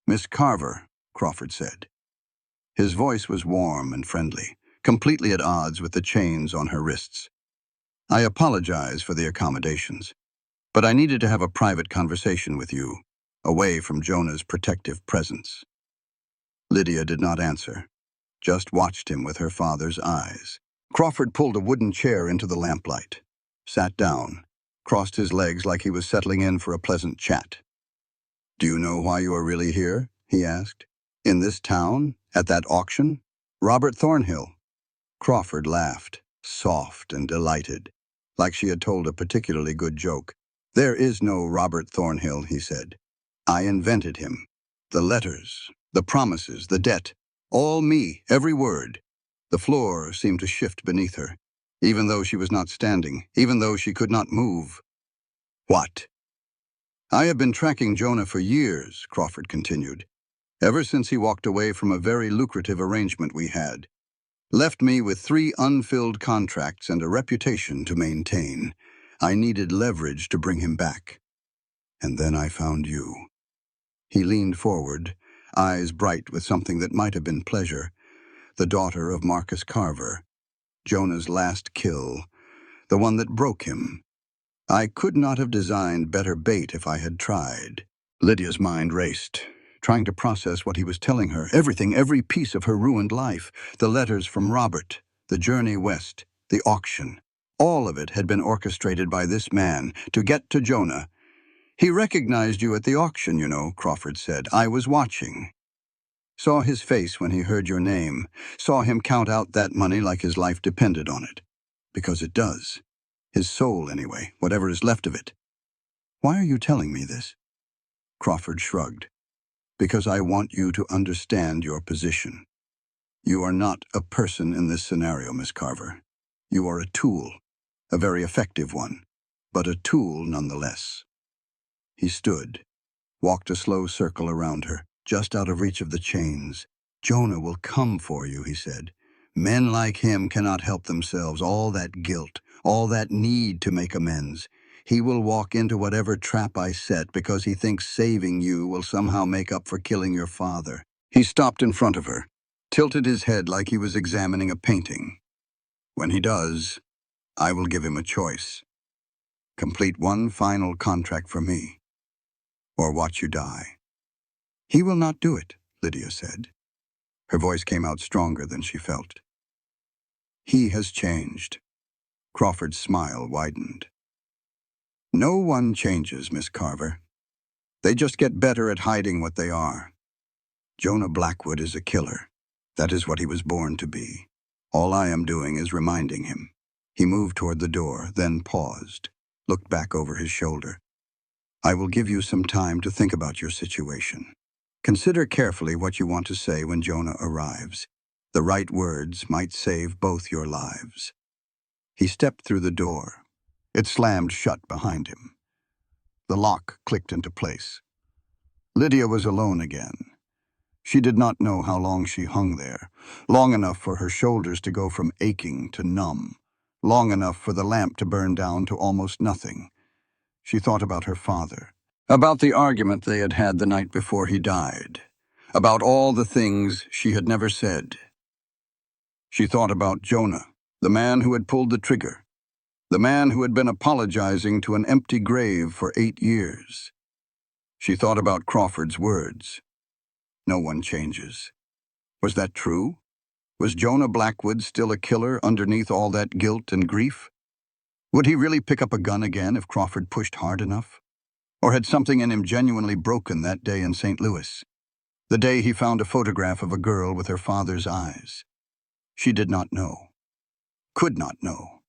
Miss Carver, Crawford said. His voice was warm and friendly, completely at odds with the chains on her wrists. I apologize for the accommodations, but I needed to have a private conversation with you, away from Jonah's protective presence. Lydia did not answer, just watched him with her father's eyes. Crawford pulled a wooden chair into the lamplight, sat down, crossed his legs like he was settling in for a pleasant chat. Do you know why you are really here? He asked. In this town? At that auction? Robert Thornhill. Crawford laughed, soft and delighted, like she had told a particularly good joke. There is no Robert Thornhill, he said. I invented him. The letters, the promises, the debt, all me, every word. The floor seemed to shift beneath her, even though she was not standing, even though she could not move. What? I have been tracking Jonah for years, Crawford continued, ever since he walked away from a very lucrative arrangement we had. Left me with 3 unfilled contracts and a reputation to maintain. I needed leverage to bring him back. And then I found you. He leaned forward, eyes bright with something that might have been pleasure. the daughter of Marcus Carver, Jonah's last kill, the one that broke him. I could not have designed better bait if I had tried. Lydia's mind raced, trying to process what he was telling her, everything, every piece of her ruined life, the letters from Robert, the journey west, the auction. All of it had been orchestrated by this man to get to Jonah. "He recognized you at the auction, you know," Crawford said. "I was watching. Saw his face when he heard your name. Saw him count out that money like his life depended on it. Because it does. His soul, anyway, whatever is left of it." "Why are you telling me this?" Crawford shrugged. "Because I want you to understand your position. You are not a person in this scenario, Miss Carver. You are a tool, a very effective one, but a tool nonetheless." He stood, walked a slow circle around her, just out of reach of the chains. "Jonah will come for you," he said. "Men like him cannot help themselves, all that guilt, all that need to make amends. He will walk into whatever trap I set because he thinks saving you will somehow make up for killing your father." He stopped in front of her, tilted his head like he was examining a painting. "When he does, I will give him a choice. Complete one final contract for me, or watch you die." "He will not do it," Lydia said. Her voice came out stronger than she felt. "He has changed." Crawford's smile widened. "No one changes, Miss Carver. They just get better at hiding what they are. Jonah Blackwood is a killer. That is what he was born to be. All I am doing is reminding him." He moved toward the door, then paused, looked back over his shoulder. "I will give you some time to think about your situation. Consider carefully what you want to say when Jonah arrives. The right words might save both your lives." He stepped through the door. It slammed shut behind him. The lock clicked into place. Lydia was alone again. She did not know how long she hung there, long enough for her shoulders to go from aching to numb, long enough for the lamp to burn down to almost nothing. She thought about her father, about the argument they had had the night before he died, about all the things she had never said. She thought about Jonah, the man who had pulled the trigger, the man who had been apologizing to an empty grave for 8 years. She thought about Crawford's words. No one changes. Was that true? Was Jonah Blackwood still a killer underneath all that guilt and grief? Would he really pick up a gun again if Crawford pushed hard enough? Or had something in him genuinely broken that day in St. Louis? The day he found a photograph of a girl with her father's eyes. She did not know. Could not know.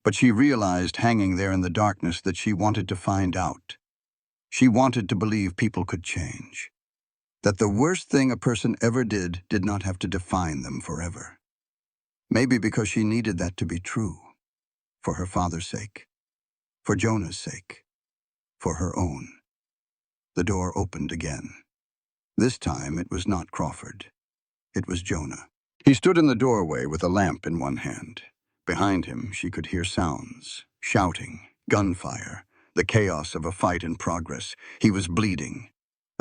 But she realized hanging there in the darkness that she wanted to find out. She wanted to believe people could change. That the worst thing a person ever did not have to define them forever. Maybe because she needed that to be true. For her father's sake. For Jonah's sake. For her own. The door opened again. This time it was not Crawford. It was Jonah. He stood in the doorway with a lamp in one hand. Behind him she could hear sounds, shouting, gunfire, the chaos of a fight in progress. He was bleeding.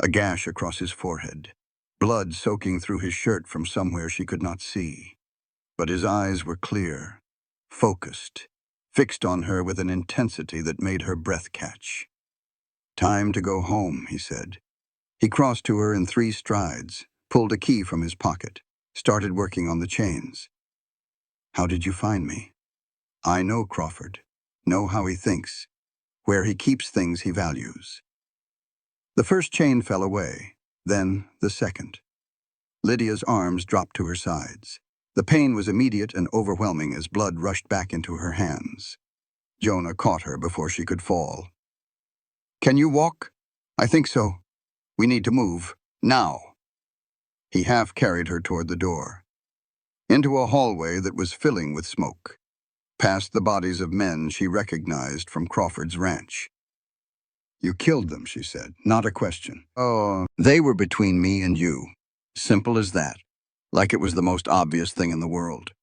A gash across his forehead. Blood soaking through his shirt from somewhere she could not see. But his eyes were clear, focused, fixed on her with an intensity that made her breath catch. "Time to go home," he said. He crossed to her in 3 strides, pulled a key from his pocket, started working on the chains. "How did you find me?" "I know Crawford, know how he thinks, where he keeps things he values." The first chain fell away, then the second. Lydia's arms dropped to her sides. The pain was immediate and overwhelming as blood rushed back into her hands. Jonah caught her before she could fall. "Can you walk?" "I think so. We need to move. Now." He half carried her toward the door. Into a hallway that was filling with smoke. Past the bodies of men she recognized from Crawford's ranch. "You killed them," she said. "Not a question." "Oh, they were between me and you. Simple as that. Like it was the most obvious thing in the world."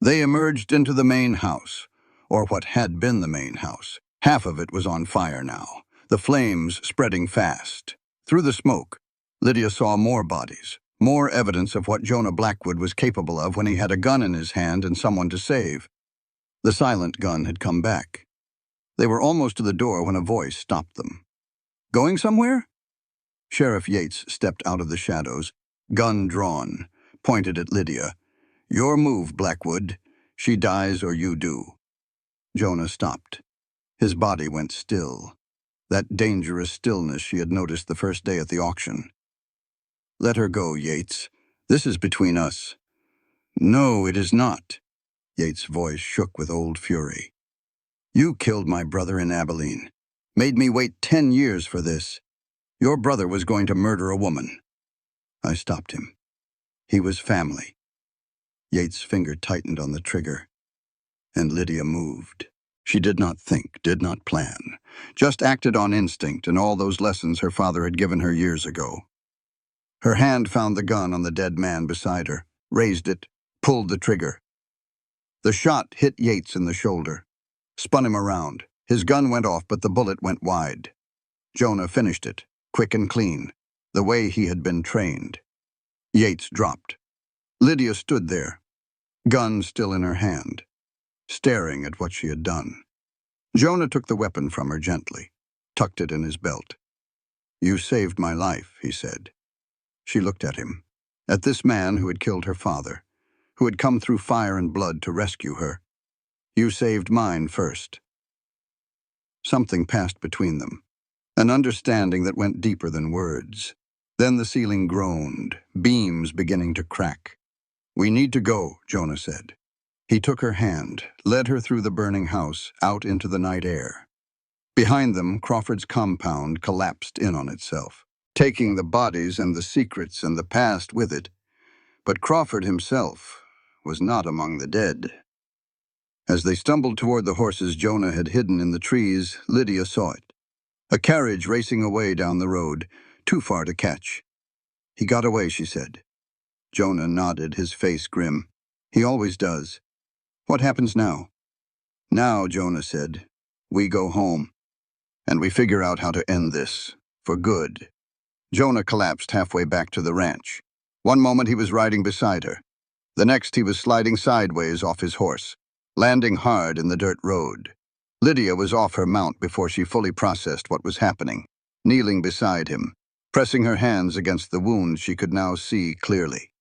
They emerged into the main house, or what had been the main house. Half of it was on fire now, the flames spreading fast. Through the smoke, Lydia saw more bodies, More evidence of what Jonah Blackwood was capable of when he had a gun in his hand and someone to save. The silent gun had come back. They were almost to the door when a voice stopped them. "Going somewhere?" Sheriff Yates stepped out of the shadows, gun drawn, pointed at Lydia. "Your move, Blackwood. She dies or you do." Jonah stopped. His body went still. That dangerous stillness she had noticed the first day at the auction. "Let her go, Yates. This is between us." "No, it is not." Yates' voice shook with old fury. "You killed my brother in Abilene. Made me wait 10 years for this. Your brother was going to murder a woman." I stopped him. "He was family." Yates' finger tightened on the trigger, and Lydia moved. She did not think, did not plan, just acted on instinct and all those lessons her father had given her years ago. Her hand found the gun on the dead man beside her, raised it, pulled the trigger. The shot hit Yates in the shoulder, spun him around. His gun went off, but the bullet went wide. Jonah finished it, quick and clean, the way he had been trained. Yates dropped. Lydia stood there, gun still in her hand, staring at what she had done. Jonah took the weapon from her gently, tucked it in his belt. "You saved my life," he said. She looked at him, at this man who had killed her father, who had come through fire and blood to rescue her. "You saved mine first." Something passed between them, an understanding that went deeper than words. Then the ceiling groaned, beams beginning to crack. "We need to go," Jonah said. He took her hand, led her through the burning house, out into the night air. Behind them, Crawford's compound collapsed in on itself, taking the bodies and the secrets and the past with it. But Crawford himself was not among the dead. As they stumbled toward the horses Jonah had hidden in the trees, Lydia saw it. A carriage racing away down the road, too far to catch. "He got away," she said. Jonah nodded, his face grim. "He always does." "What happens now?" "Now," Jonah said, "we go home. And we figure out how to end this. For good." Jonah collapsed halfway back to the ranch. One moment he was riding beside her. The next he was sliding sideways off his horse, landing hard in the dirt road. Lydia was off her mount before she fully processed what was happening, kneeling beside him, pressing her hands against the wound she could now see clearly.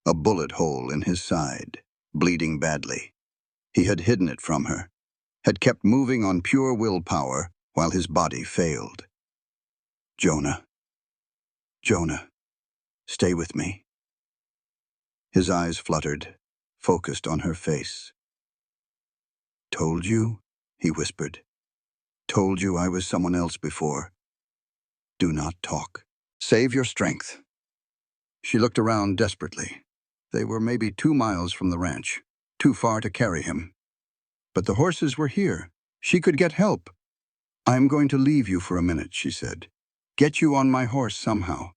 A bullet hole in his side, bleeding badly. He had hidden it from her, had kept moving on pure willpower while his body failed. "Jonah, Jonah, stay with me." His eyes fluttered, focused on her face. "Told you?" he whispered. "Told you I was someone else before. Do not talk. Save your strength." She looked around desperately. They were maybe 2 miles from the ranch, too far to carry him. But the horses were here. She could get help. "I'm going to leave you for a minute," she said. "Get you on my horse somehow.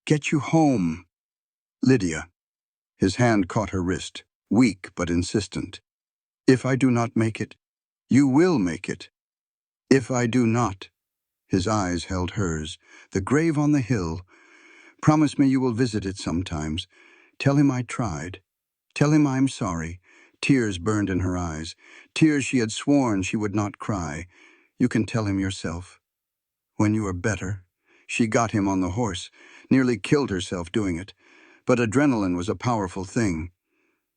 Get you home." "Lydia." His hand caught her wrist, weak but insistent. "If I do not make it, you will make it. If I do not." His eyes held hers. "The grave on the hill. Promise me you will visit it sometimes. Tell him I tried. Tell him I'm sorry." Tears burned in her eyes, tears she had sworn she would not cry. "You can tell him yourself. When you are better." She got him on the horse, nearly killed herself doing it. But adrenaline was a powerful thing.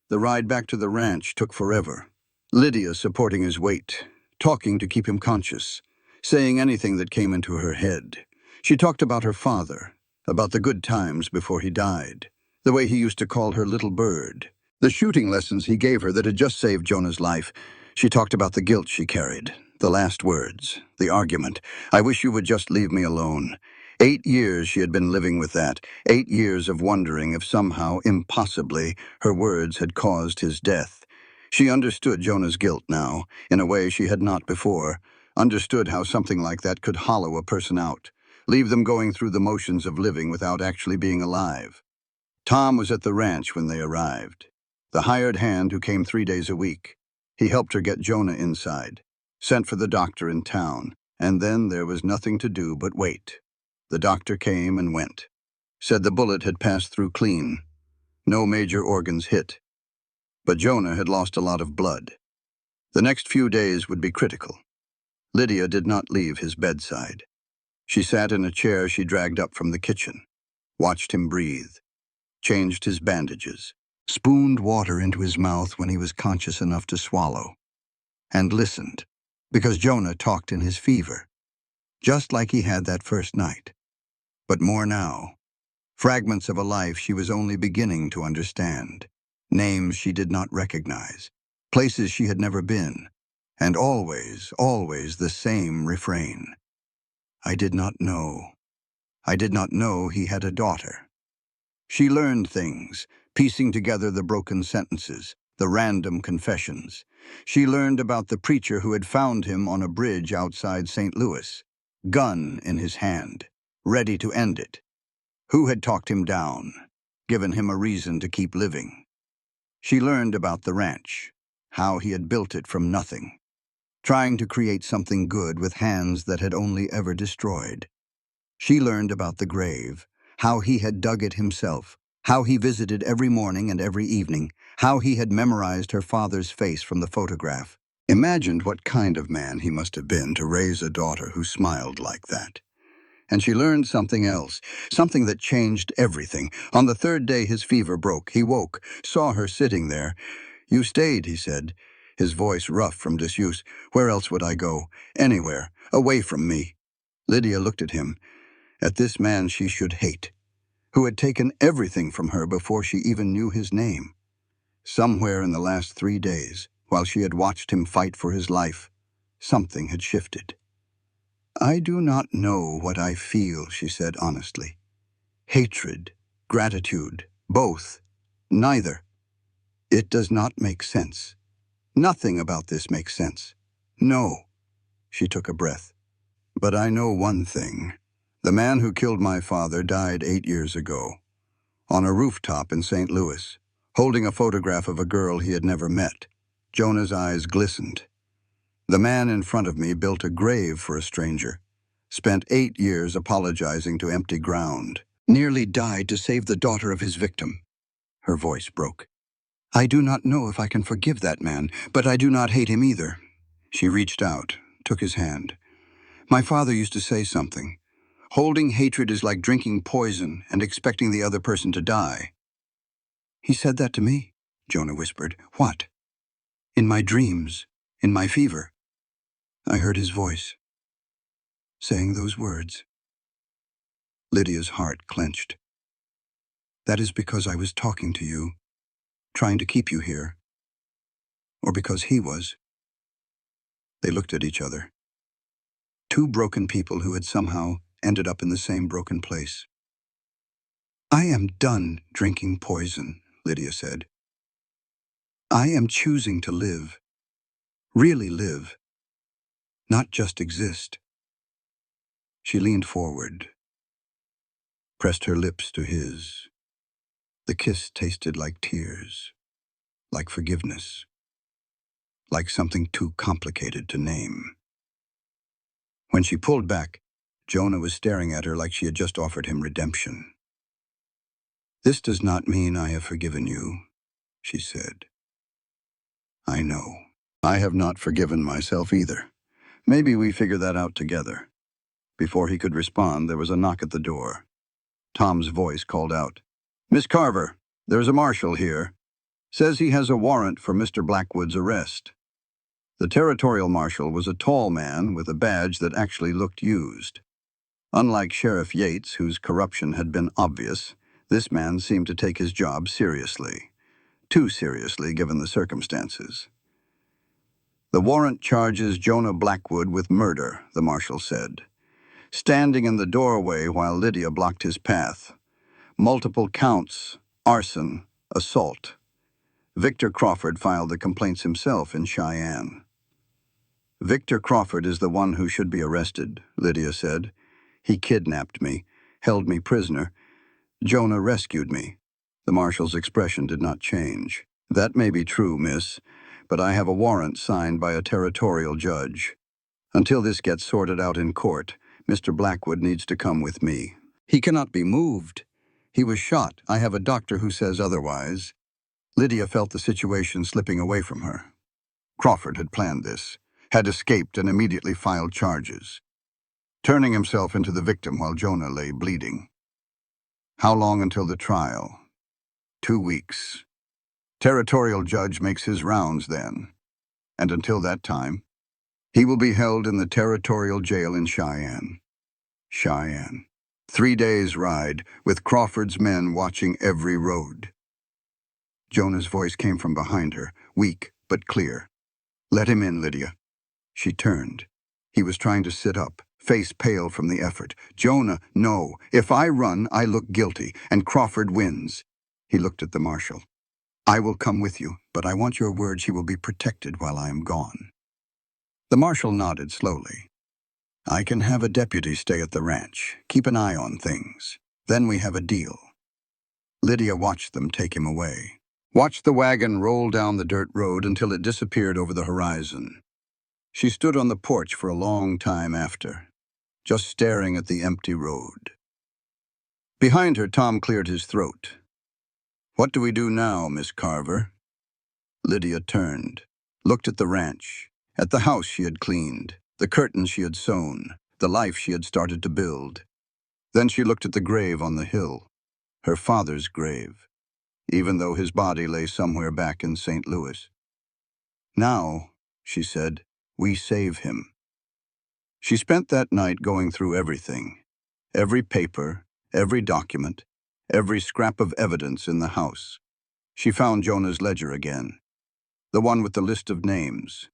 The ride back to the ranch took forever. Lydia supporting his weight, talking to keep him conscious, saying anything that came into her head. She talked about her father, about the good times before he died, the way he used to call her little bird, the shooting lessons he gave her that had just saved Jonah's life. She talked about the guilt she carried, the last words, the argument. "I wish you would just leave me alone." 8 years she had been living with that, 8 years of wondering if somehow, impossibly, her words had caused his death. She understood Jonah's guilt now, in a way she had not before, understood how something like that could hollow a person out, leave them going through the motions of living without actually being alive. Tom was at the ranch when they arrived, the hired hand who came 3 days a week. He helped her get Jonah inside, sent for the doctor in town, and then there was nothing to do but wait. The doctor came and went. Said the bullet had passed through clean. No major organs hit. But Jonah had lost a lot of blood. The next few days would be critical. Lydia did not leave his bedside. She sat in a chair she dragged up from the kitchen, watched him breathe, changed his bandages, spooned water into his mouth when he was conscious enough to swallow, and listened, because Jonah talked in his fever, just like he had that first night. But more now. Fragments of a life she was only beginning to understand. Names she did not recognize. Places she had never been. And always, always the same refrain. I did not know. I did not know he had a daughter. She learned things, piecing together the broken sentences, the random confessions. She learned about the preacher who had found him on a bridge outside St. Louis, gun in his hand, ready to end it. Who had talked him down, given him a reason to keep living. She learned about the ranch, how he had built it from nothing, trying to create something good with hands that had only ever destroyed. She learned about the grave, how he had dug it himself, how he visited every morning and every evening, how he had memorized her father's face from the photograph. Imagined what kind of man he must have been to raise a daughter who smiled like that. And she learned something else, something that changed everything. On the third day his fever broke. He woke, saw her sitting there. You stayed, he said, his voice rough from disuse. Where else would I go? Anywhere, away from me. Lydia looked at him, at this man she should hate, who had taken everything from her before she even knew his name. Somewhere in the last 3 days, while she had watched him fight for his life, something had shifted. I do not know what I feel, she said honestly. Hatred, gratitude, both, neither. It does not make sense. Nothing about this makes sense. No. She took a breath. But I know one thing. The man who killed my father died 8 years ago, on a rooftop in St. Louis, holding a photograph of a girl he had never met. Jonah's eyes glistened. The man in front of me built a grave for a stranger, spent 8 years apologizing to empty ground, nearly died to save the daughter of his victim. Her voice broke. I do not know if I can forgive that man, but I do not hate him either. She reached out, took his hand. My father used to say something. Holding hatred is like drinking poison and expecting the other person to die. He said that to me, Jonah whispered. What? In my dreams, in my fever. I heard his voice, saying those words. Lydia's heart clenched. That is because I was talking to you, trying to keep you here. Or because he was. They looked at each other. Two broken people who had somehow ended up in the same broken place. I am done drinking poison, Lydia said. I am choosing to live. Really live. Not just exist. She leaned forward, pressed her lips to his. The kiss tasted like tears, like forgiveness, like something too complicated to name. When she pulled back, Jonah was staring at her like she had just offered him redemption. This does not mean I have forgiven you, she said. I know. I have not forgiven myself either. Maybe we figure that out together. Before he could respond, there was a knock at the door. Tom's voice called out, Miss Carver, there's a marshal here. Says he has a warrant for Mr. Blackwood's arrest. The territorial marshal was a tall man with a badge that actually looked used. Unlike Sheriff Yates, whose corruption had been obvious, this man seemed to take his job seriously. Too seriously given the circumstances. The warrant charges Jonah Blackwood with murder, the marshal said. Standing in the doorway while Lydia blocked his path. Multiple counts, arson, assault. Victor Crawford filed the complaints himself in Cheyenne. Victor Crawford is the one who should be arrested, Lydia said. He kidnapped me, held me prisoner. Jonah rescued me. The marshal's expression did not change. That may be true, miss, but I have a warrant signed by a territorial judge. Until this gets sorted out in court, Mr. Blackwood needs to come with me. He cannot be moved. He was shot. I have a doctor who says otherwise. Lydia felt the situation slipping away from her. Crawford had planned this, had escaped and immediately filed charges, turning himself into the victim while Jonah lay bleeding. How long until the trial? 2 weeks. Territorial judge makes his rounds then. And until that time, he will be held in the territorial jail in Cheyenne. Cheyenne. 3 days' ride, with Crawford's men watching every road. Jonah's voice came from behind her, weak but clear. Let him in, Lydia. She turned. He was trying to sit up, face pale from the effort. Jonah, no. If I run, I look guilty, and Crawford wins. He looked at the marshal. I will come with you, but I want your word she will be protected while I am gone. The marshal nodded slowly. I can have a deputy stay at the ranch, keep an eye on things. Then we have a deal. Lydia watched them take him away. Watched the wagon roll down the dirt road until it disappeared over the horizon. She stood on the porch for a long time after, just staring at the empty road. Behind her, Tom cleared his throat. What do we do now, Miss Carver? Lydia turned, looked at the ranch, at the house she had cleaned, the curtains she had sewn, the life she had started to build. Then she looked at the grave on the hill, her father's grave, even though his body lay somewhere back in St. Louis. Now, she said, we save him. She spent that night going through everything, every paper, every document, every scrap of evidence in the house. She found Jonah's ledger again, the one with the list of names.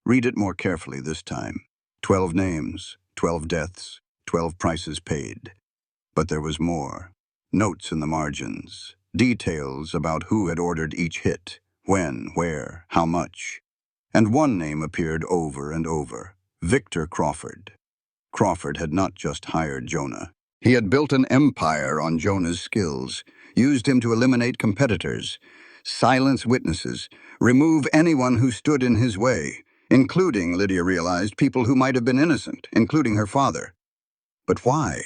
Read it more carefully this time. 12 names, 12 deaths, 12 prices paid. But there was more. Notes in the margins, details about who had ordered each hit, when, where, how much. And one name appeared over and over, Victor Crawford. Crawford had not just hired Jonah. He had built an empire on Jonah's skills, used him to eliminate competitors, silence witnesses, remove anyone who stood in his way, including, Lydia realized, people who might have been innocent, including her father. But why?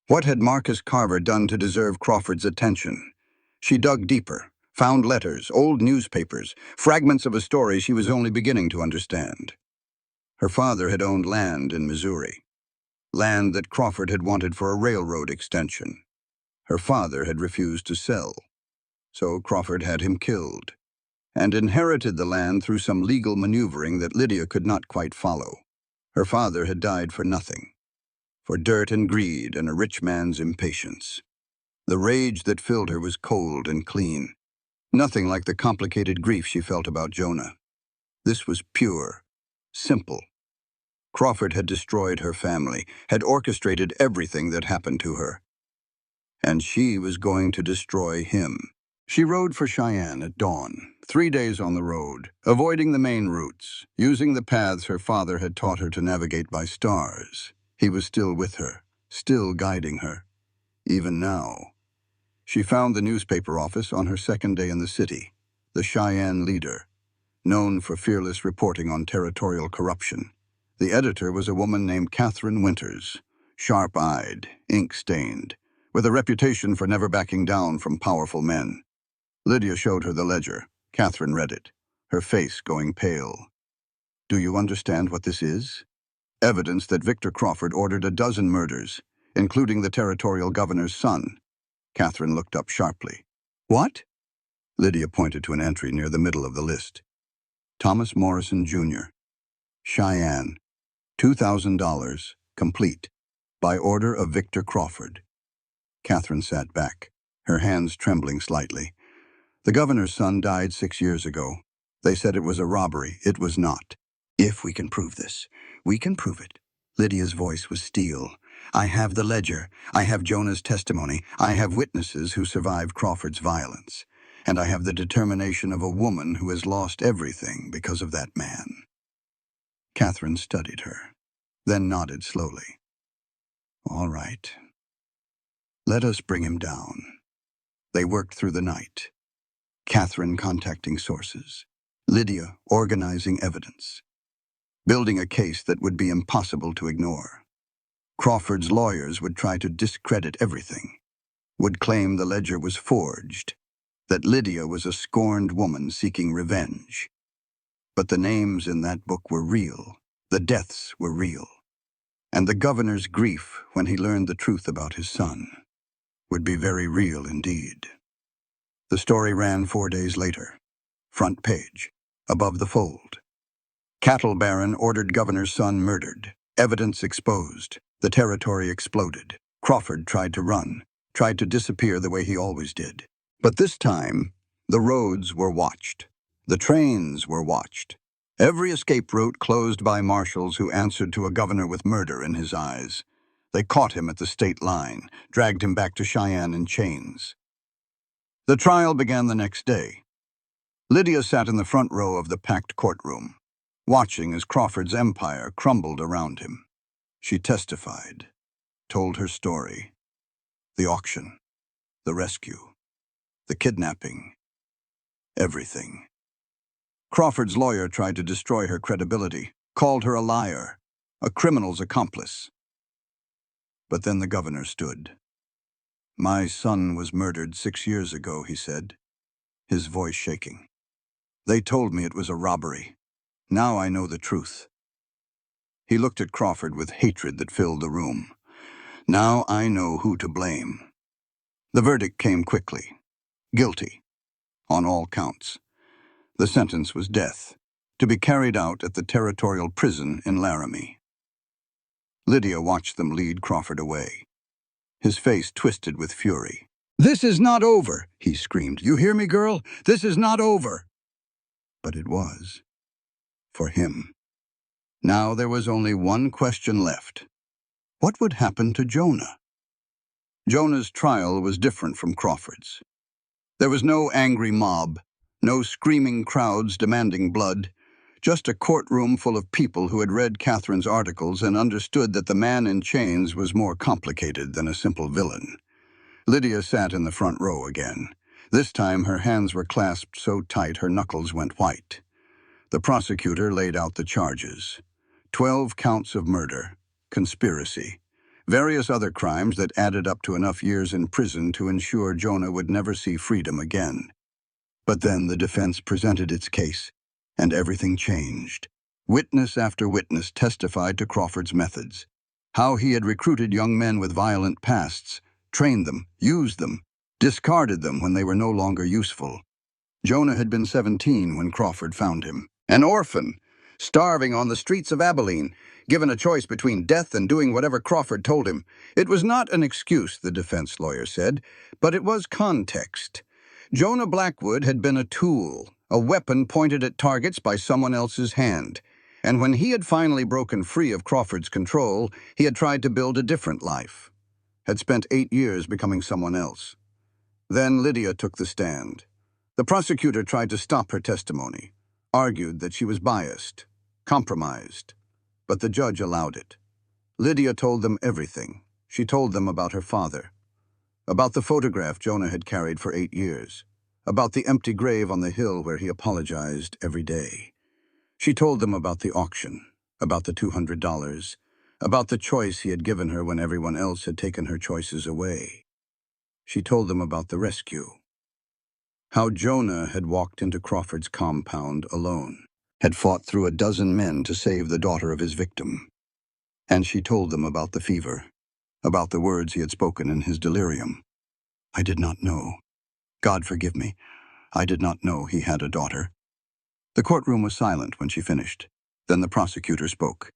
What had Marcus Carver done to deserve Crawford's attention? She dug deeper, found letters, old newspapers, fragments of a story she was only beginning to understand. Her father had owned land in Missouri, land that Crawford had wanted for a railroad extension. Her father had refused to sell, so Crawford had him killed, and inherited the land through some legal maneuvering that Lydia could not quite follow. Her father had died for nothing, for dirt and greed and a rich man's impatience. The rage that filled her was cold and clean, nothing like the complicated grief she felt about Jonah. This was pure, simple. Crawford had destroyed her family, had orchestrated everything that happened to her. And she was going to destroy him. She rode for Cheyenne at dawn, 3 days on the road, avoiding the main routes, using the paths her father had taught her to navigate by stars. He was still with her, still guiding her. Even now. She found the newspaper office on her second day in the city, the Cheyenne Leader, known for fearless reporting on territorial corruption. The editor was a woman named Catherine Winters, sharp-eyed, ink-stained, with a reputation for never backing down from powerful men. Lydia showed her the ledger. Catherine read it, her face going pale. Do you understand what this is? Evidence that Victor Crawford ordered a dozen murders, including the territorial governor's son. Catherine looked up sharply. What? Lydia pointed to an entry near the middle of the list. Thomas Morrison, Jr., Cheyenne, $2,000, complete, by order of Victor Crawford. Catherine sat back, her hands trembling slightly. The governor's son died 6 years ago. They said it was a robbery. It was not. If we can prove this, we can prove it. Lydia's voice was steel. I have the ledger. I have Jonah's testimony. I have witnesses who survived Crawford's violence. And I have the determination of a woman who has lost everything because of that man. Catherine studied her, then nodded slowly. All right. Let us bring him down. They worked through the night. Catherine contacting sources. Lydia organizing evidence. Building a case that would be impossible to ignore. Crawford's lawyers would try to discredit everything. would claim the ledger was forged, that Lydia was a scorned woman seeking revenge. But the names in that book were real, the deaths were real, and the governor's grief when he learned the truth about his son would be very real indeed. The story ran 4 days later. Front page, above the fold. Cattle baron ordered governor's son murdered. Evidence exposed. The territory exploded. Crawford tried to run, tried to disappear the way he always did. But this time, the roads were watched. The trains were watched. Every escape route closed by marshals who answered to a governor with murder in his eyes. They caught him at the state line, dragged him back to Cheyenne in chains. The trial began the next day. Lydia sat in the front row of the packed courtroom, watching as Crawford's empire crumbled around him. She testified, told her story. The auction, the rescue, the kidnapping, everything. Crawford's lawyer tried to destroy her credibility, called her a liar, a criminal's accomplice. But then the governor stood. "My son was murdered 6 years ago," he said, his voice shaking. "They told me it was a robbery. Now I know the truth." He looked at Crawford with hatred that filled the room. "Now I know who to blame." The verdict came quickly. Guilty, on all counts. The sentence was death, to be carried out at the territorial prison in Laramie. Lydia watched them lead Crawford away. His face twisted with fury. "This is not over," he screamed. "You hear me, girl? This is not over." But it was. For him. Now there was only one question left. What would happen to Jonah? Jonah's trial was different from Crawford's. There was no angry mob, no screaming crowds demanding blood, just a courtroom full of people who had read Catherine's articles and understood that the man in chains was more complicated than a simple villain. Lydia sat in the front row again. This time her hands were clasped so tight her knuckles went white. The prosecutor laid out the charges. 12 counts of murder, conspiracy, various other crimes that added up to enough years in prison to ensure Jonah would never see freedom again. But then the defense presented its case, and everything changed. Witness after witness testified to Crawford's methods, how he had recruited young men with violent pasts, trained them, used them, discarded them when they were no longer useful. Jonah had been 17 when Crawford found him. An orphan, starving on the streets of Abilene, given a choice between death and doing whatever Crawford told him. It was not an excuse, the defense lawyer said, but it was context. Jonah Blackwood had been a tool, a weapon pointed at targets by someone else's hand. And when he had finally broken free of Crawford's control, he had tried to build a different life. Had spent 8 years becoming someone else. Then Lydia took the stand. The prosecutor tried to stop her testimony, argued that she was biased, compromised, but the judge allowed it. Lydia told them everything. She told them about her father, about the photograph Jonah had carried for 8 years, about the empty grave on the hill where he apologized every day. She told them about the auction, about the $200, about the choice he had given her when everyone else had taken her choices away. She told them about the rescue. How Jonah had walked into Crawford's compound alone, had fought through a dozen men to save the daughter of his victim. And she told them about the fever, about the words he had spoken in his delirium. "I did not know. God forgive me. I did not know he had a daughter." The courtroom was silent when she finished. Then the prosecutor spoke.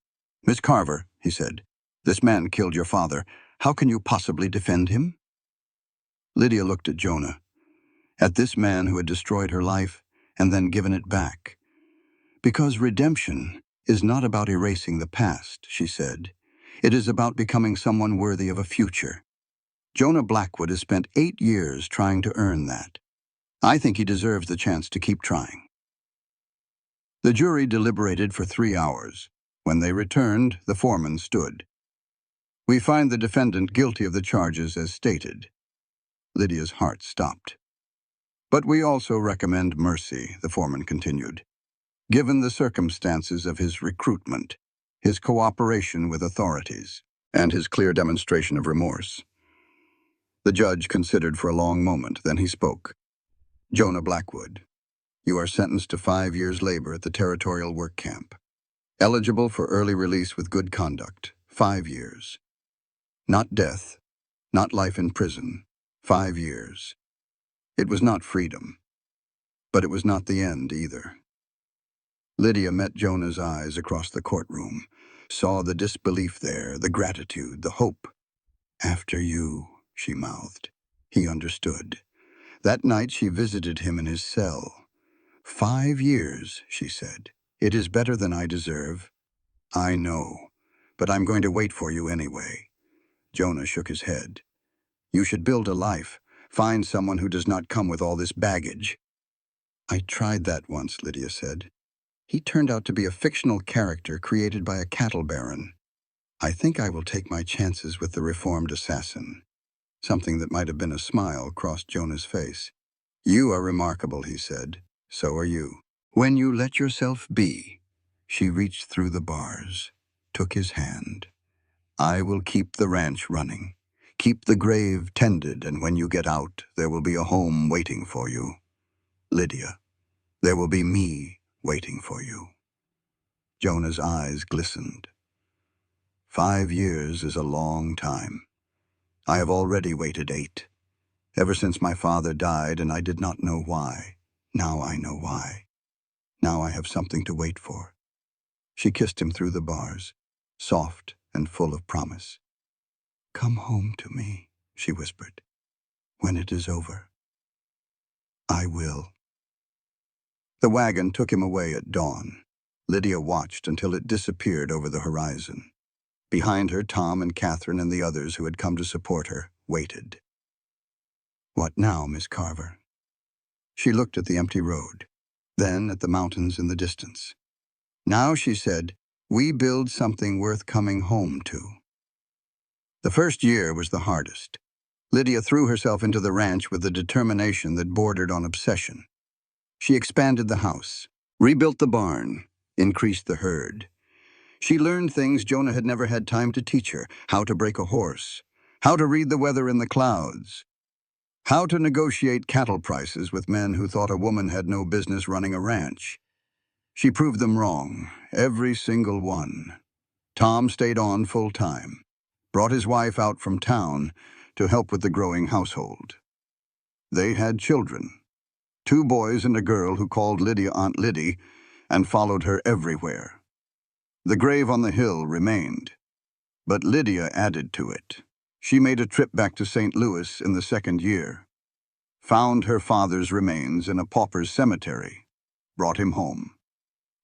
"Miss Carver," he said, "this man killed your father. How can you possibly defend him?" Lydia looked at Jonah, at this man who had destroyed her life and then given it back. "Because redemption is not about erasing the past," she said. "It is about becoming someone worthy of a future. Jonah Blackwood has spent 8 years trying to earn that. I think he deserves the chance to keep trying." The jury deliberated for 3 hours. When they returned, the foreman stood. "We find the defendant guilty of the charges as stated." Lydia's heart stopped. "But we also recommend mercy," the foreman continued, "given the circumstances of his recruitment, his cooperation with authorities, and his clear demonstration of remorse." The judge considered for a long moment, then he spoke. Jonah Blackwood, you are sentenced to 5 years' labor at the Territorial Work Camp. Eligible for early release with good conduct. 5 years. Not death, not life in prison. 5 years. It was not freedom, but it was not the end either. Lydia met Jonah's eyes across the courtroom, saw the disbelief there, the gratitude, the hope. After you, she mouthed. He understood. That night she visited him in his cell. 5 years, she said. It is better than I deserve. I know, but I'm going to wait for you anyway. Jonah shook his head. You should build a life. Find someone who does not come with all this baggage. I tried that once, Lydia said. He turned out to be a fictional character created by a cattle baron. I think I will take my chances with the reformed assassin. Something that might have been a smile crossed Jonah's face. You are remarkable, he said. So are you. When you let yourself be. She reached through the bars, took his hand. I will keep the ranch running. Keep the grave tended, and when you get out, there will be a home waiting for you. Lydia, there will be me waiting for you. Jonah's eyes glistened. 5 years is a long time. I have already waited 8. Ever since my father died, and I did not know why. Now I know why. Now I have something to wait for. She kissed him through the bars, soft and full of promise. Come home to me, she whispered. When it is over. I will. The wagon took him away at dawn. Lydia watched until it disappeared over the horizon. Behind her, Tom and Catherine and the others who had come to support her waited. What now, Miss Carver? She looked at the empty road, then at the mountains in the distance. Now, she said, we build something worth coming home to. The first year was the hardest. Lydia threw herself into the ranch with a determination that bordered on obsession. She expanded the house, rebuilt the barn, increased the herd. She learned things Jonah had never had time to teach her: how to break a horse, how to read the weather in the clouds, how to negotiate cattle prices with men who thought a woman had no business running a ranch. She proved them wrong, every single one. Tom stayed on full-time, brought his wife out from town to help with the growing household. They had children, 2 boys and a girl who called Lydia Aunt Liddy and followed her everywhere. The grave on the hill remained, but Lydia added to it. She made a trip back to St. Louis in the 2nd year, found her father's remains in a pauper's cemetery, brought him home.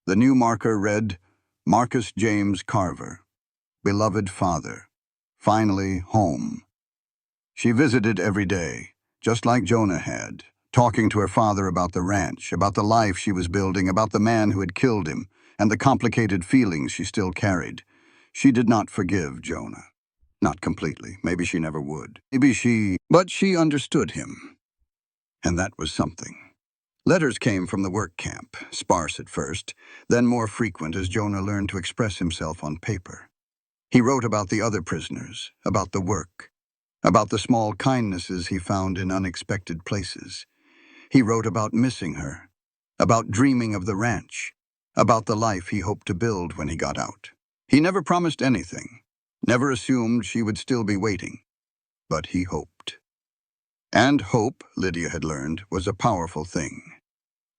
The new marker read, Marcus James Carver, beloved father, finally home. She visited every day, just like Jonah had, talking to her father about the ranch, about the life she was building, about the man who had killed him, and the complicated feelings she still carried. She did not forgive Jonah. Not completely. Maybe she never would. But she understood him. And that was something. Letters came from the work camp, sparse at first, then more frequent as Jonah learned to express himself on paper. He wrote about the other prisoners, about the work, about the small kindnesses he found in unexpected places. He wrote about missing her, about dreaming of the ranch, about the life he hoped to build when he got out. He never promised anything, never assumed she would still be waiting, but he hoped. And hope, Lydia had learned, was a powerful thing.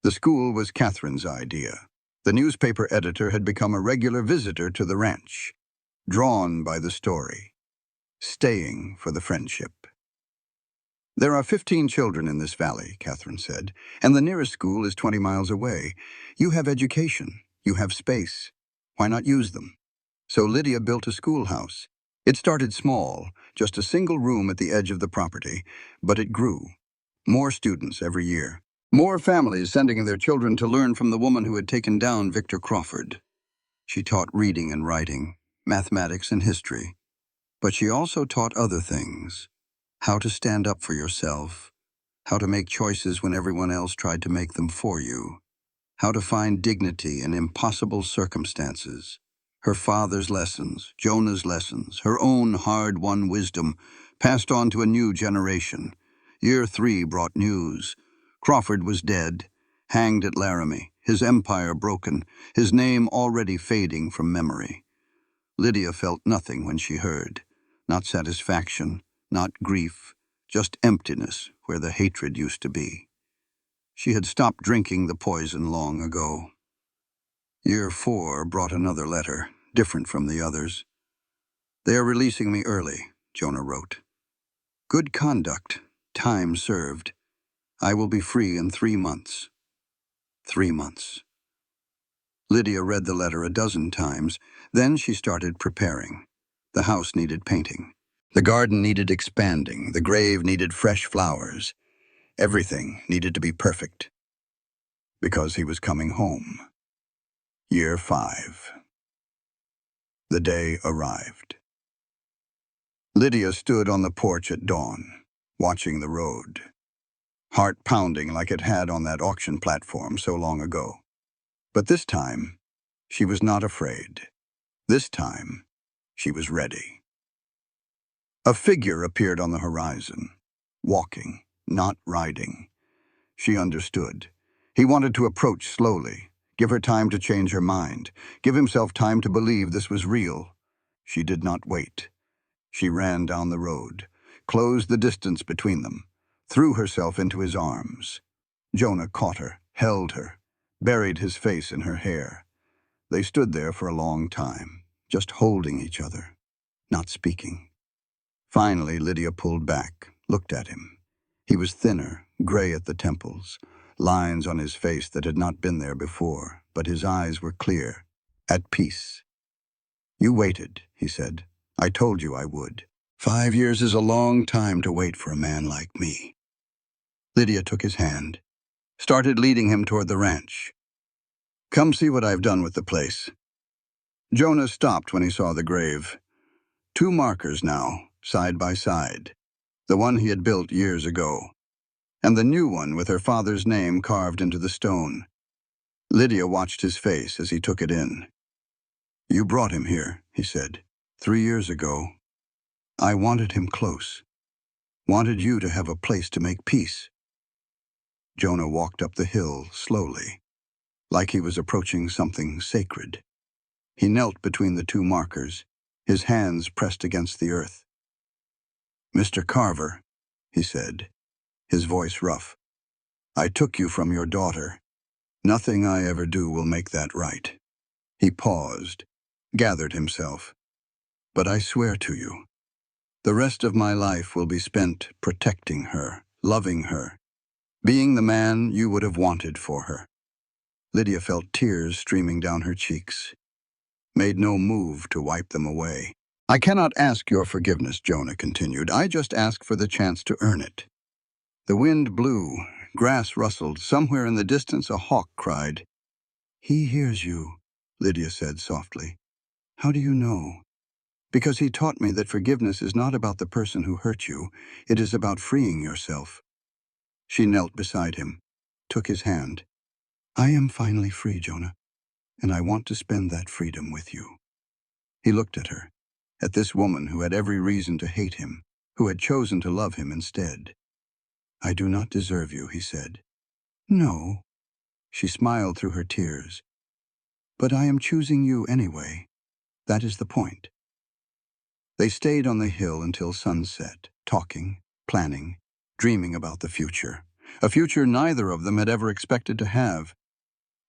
The school was Catherine's idea. The newspaper editor had become a regular visitor to the ranch, drawn by the story, staying for the friendship. There are 15 children in this valley, Catherine said, and the nearest school is 20 miles away. You have education. You have space. Why not use them? So Lydia built a schoolhouse. It started small, just a single room at the edge of the property, but it grew. More students every year. More families sending their children to learn from the woman who had taken down Victor Crawford. She taught reading and writing, mathematics and history, but she also taught other things. How to stand up for yourself, how to make choices when everyone else tried to make them for you, how to find dignity in impossible circumstances. Her father's lessons, Jonah's lessons, her own hard-won wisdom passed on to a new generation. Year 3 brought news. Crawford was dead, hanged at Laramie, his empire broken, his name already fading from memory. Lydia felt nothing when she heard. Not satisfaction, not grief, just emptiness where the hatred used to be. She had stopped drinking the poison long ago. Year 4 brought another letter, different from the others. "They are releasing me early," Jonah wrote. "Good conduct, time served. I will be free in 3 months. 3 months. Lydia read the letter a dozen times. Then she started preparing. The house needed painting. The garden needed expanding. The grave needed fresh flowers. Everything needed to be perfect. Because he was coming home. Year 5. The day arrived. Lydia stood on the porch at dawn, watching the road, heart pounding like it had on that auction platform so long ago. But this time, she was not afraid. This time, she was ready. A figure appeared on the horizon, walking, not riding. She understood. He wanted to approach slowly, give her time to change her mind, give himself time to believe this was real. She did not wait. She ran down the road, closed the distance between them, threw herself into his arms. Jonah caught her, held her, buried his face in her hair. They stood there for a long time, just holding each other, not speaking. Finally, Lydia pulled back, looked at him. He was thinner, gray at the temples, lines on his face that had not been there before, but his eyes were clear, at peace. "You waited," he said. "I told you I would. 5 years is a long time to wait for a man like me." Lydia took his hand, started leading him toward the ranch. "Come see what I've done with the place." Jonah stopped when he saw the grave. 2 markers now, side by side. The one he had built years ago, and the new one with her father's name carved into the stone. Lydia watched his face as he took it in. "You brought him here," he said, 3 years ago. I wanted him close. Wanted you to have a place to make peace." Jonah walked up the hill slowly, like he was approaching something sacred. He knelt between the 2 markers, his hands pressed against the earth. "Mr. Carver," he said, his voice rough, "I took you from your daughter. Nothing I ever do will make that right." He paused, gathered himself. "But I swear to you, the rest of my life will be spent protecting her, loving her, being the man you would have wanted for her." Lydia felt tears streaming down her cheeks, made no move to wipe them away. "I cannot ask your forgiveness," Jonah continued. "I just ask for the chance to earn it." The wind blew, grass rustled. Somewhere in the distance a hawk cried. "He hears you," Lydia said softly. "How do you know?" "Because he taught me that forgiveness is not about the person who hurt you. It is about freeing yourself." She knelt beside him, took his hand. "I am finally free, Jonah, and I want to spend that freedom with you." He looked at her, at this woman who had every reason to hate him, who had chosen to love him instead. "I do not deserve you," he said. "No." She smiled through her tears. "But I am choosing you anyway. That is the point." They stayed on the hill until sunset, talking, planning, dreaming about the future. A future neither of them had ever expected to have.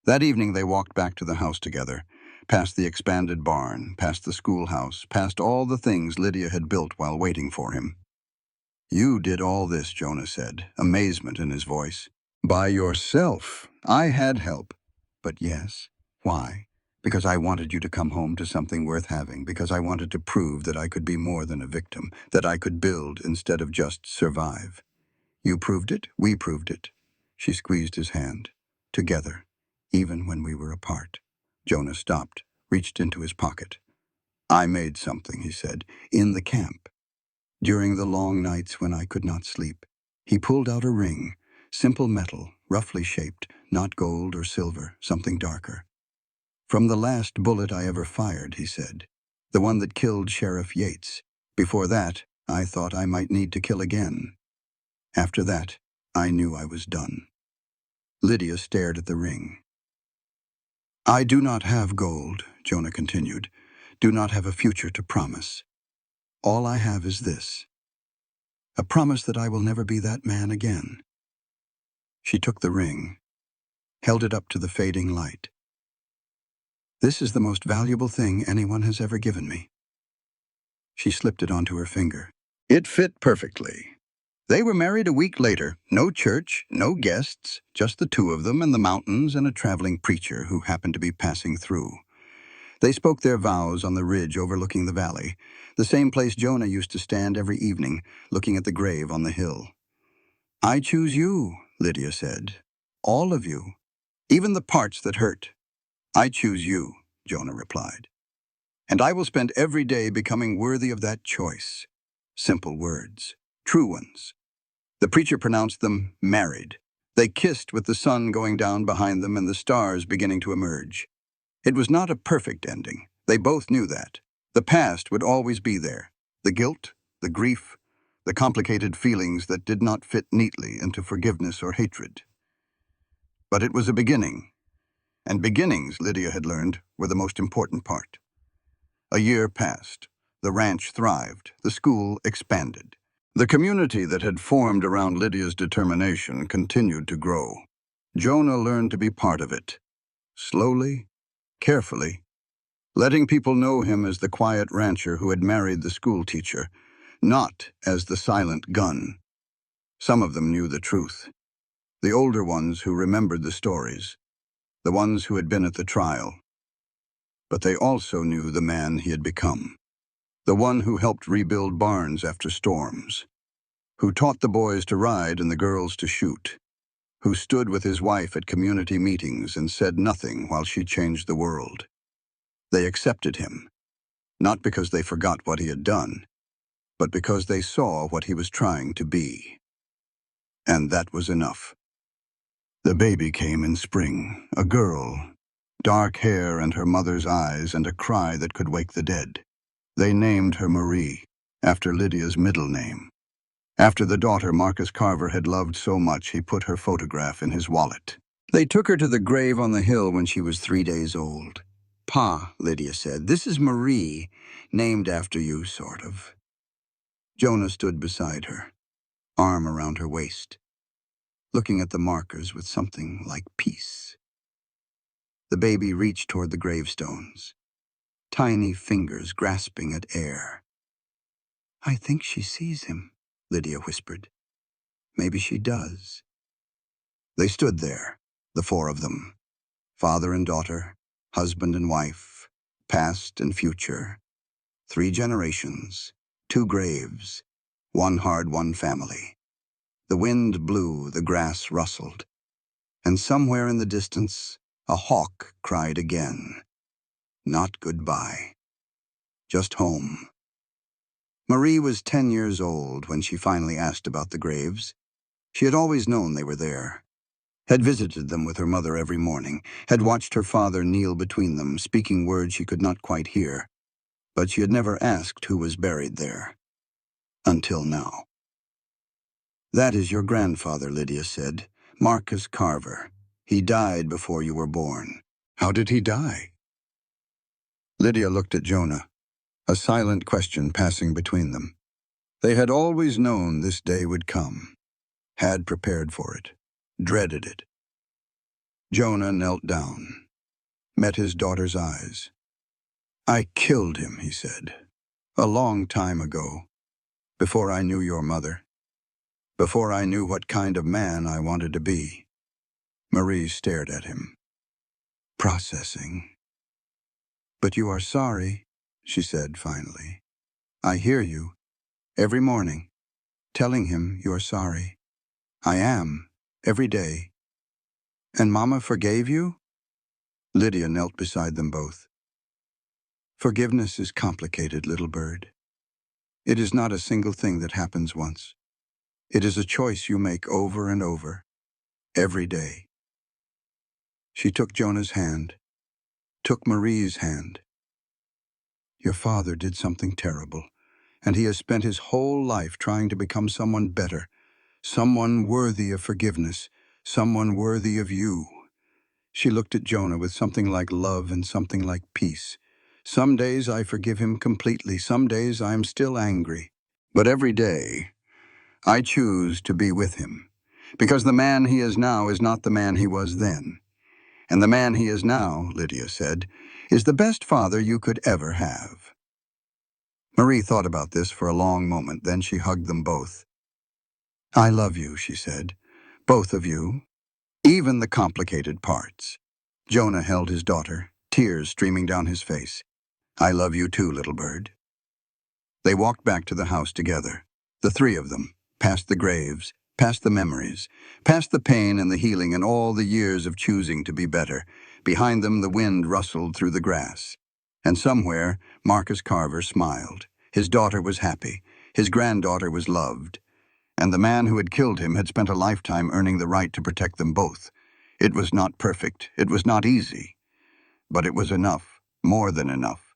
That evening they walked back to the house together, past the expanded barn, past the schoolhouse, past all the things Lydia had built while waiting for him. "You did all this," Jonah said, amazement in his voice. "By yourself. I had help. But yes. Why? Because I wanted you to come home to something worth having, because I wanted to prove that I could be more than a victim, that I could build instead of just survive. You proved it, we proved it." She squeezed his hand. "Together, even when we were apart." Jonah stopped, reached into his pocket. "I made something," he said, "in the camp. During the long nights when I could not sleep." He pulled out a ring, simple metal, roughly shaped, not gold or silver, something darker. "From the last bullet I ever fired," he said. "The one that killed Sheriff Yates. Before that, I thought I might need to kill again. After that, I knew I was done. Lydia stared at the ring. I do not have gold, Jonah continued. Do not have a future to promise. All I have is this. A promise that I will never be that man again. She took the ring, held it up to the fading light. This is the most valuable thing anyone has ever given me. She slipped it onto her finger. It fit perfectly. They were married a week later. No church, no guests, just the two of them and the mountains and a traveling preacher who happened to be passing through. They spoke their vows on the ridge overlooking the valley, the same place Jonah used to stand every evening, looking at the grave on the hill. I choose you, Lydia said. All of you. Even the parts that hurt. I choose you, Jonah replied. And I will spend every day becoming worthy of that choice. Simple words. True ones. The preacher pronounced them married. They kissed with the sun going down behind them and the stars beginning to emerge. It was not a perfect ending. They both knew that. The past would always be there. The guilt, the grief, the complicated feelings that did not fit neatly into forgiveness or hatred. But it was a beginning. And beginnings, Lydia had learned, were the most important part. A year passed. The ranch thrived. The school expanded. The community that had formed around Lydia's determination continued to grow. Jonah learned to be part of it. Slowly, carefully, letting people know him as the quiet rancher who had married the school teacher, not as the silent gun. Some of them knew the truth. The older ones who remembered the stories, the ones who had been at the trial. But they also knew the man he had become. The one who helped rebuild barns after storms, who taught the boys to ride and the girls to shoot, who stood with his wife at community meetings and said nothing while she changed the world. They accepted him, not because they forgot what he had done, but because they saw what he was trying to be. And that was enough. The baby came in spring, a girl, dark hair and her mother's eyes and a cry that could wake the dead. They named her Marie, after Lydia's middle name. After the daughter Marcus Carver had loved so much, he put her photograph in his wallet. They took her to the grave on the hill when she was 3 days old. Pa, Lydia said, this is Marie, named after you, sort of. Jonah stood beside her, arm around her waist, looking at the markers with something like peace. The baby reached toward the gravestones, tiny fingers grasping at air. I think she sees him, Lydia whispered. Maybe she does. They stood there, the four of them, father and daughter, husband and wife, past and future, 3 generations, 2 graves, 1 hard-won family. The wind blew, the grass rustled, and somewhere in the distance, a hawk cried again. Not goodbye, just home. Marie was 10 years old when she finally asked about the graves. She had always known they were there, had visited them with her mother every morning, had watched her father kneel between them, speaking words she could not quite hear, but she had never asked who was buried there. Until now. That is your grandfather, Lydia said, Marcus Carver. He died before you were born. How did he die? Lydia looked at Jonah, a silent question passing between them. They had always known this day would come, had prepared for it, dreaded it. Jonah knelt down, met his daughter's eyes. I killed him, he said, a long time ago, before I knew your mother, before I knew what kind of man I wanted to be. Marie stared at him, processing. But you are sorry, she said finally. I hear you, every morning, telling him you are sorry. I am, every day. And Mama forgave you? Lydia knelt beside them both. Forgiveness is complicated, little bird. It is not a single thing that happens once. It is a choice you make over and over, every day. She took Jonah's hand, took Marie's hand. Your father did something terrible, and he has spent his whole life trying to become someone better, someone worthy of forgiveness, someone worthy of you. She looked at Jonah with something like love and something like peace. Some days I forgive him completely, some days I am still angry. But every day, I choose to be with him. Because the man he is now is not the man he was then. And the man he is now, Lydia said, is the best father you could ever have. Marie thought about this for a long moment, then she hugged them both. I love you, she said. Both of you. Even the complicated parts. Jonah held his daughter, tears streaming down his face. I love you too, little bird. They walked back to the house together, the three of them, past the graves, past the memories, past the pain and the healing and all the years of choosing to be better. Behind them, the wind rustled through the grass. And somewhere, Marcus Carver smiled. His daughter was happy. His granddaughter was loved. And the man who had killed him had spent a lifetime earning the right to protect them both. It was not perfect. It was not easy. But it was enough, more than enough.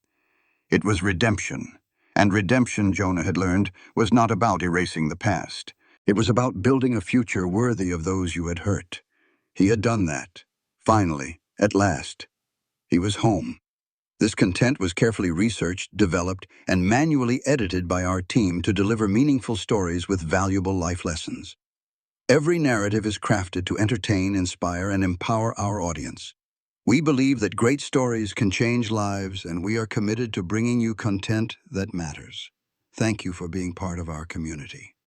It was redemption. And redemption, Jonah had learned, was not about erasing the past. It was about building a future worthy of those you had hurt. He had done that. Finally, at last. He was home. This content was carefully researched, developed, and manually edited by our team to deliver meaningful stories with valuable life lessons. Every narrative is crafted to entertain, inspire, and empower our audience. We believe that great stories can change lives, and we are committed to bringing you content that matters. Thank you for being part of our community.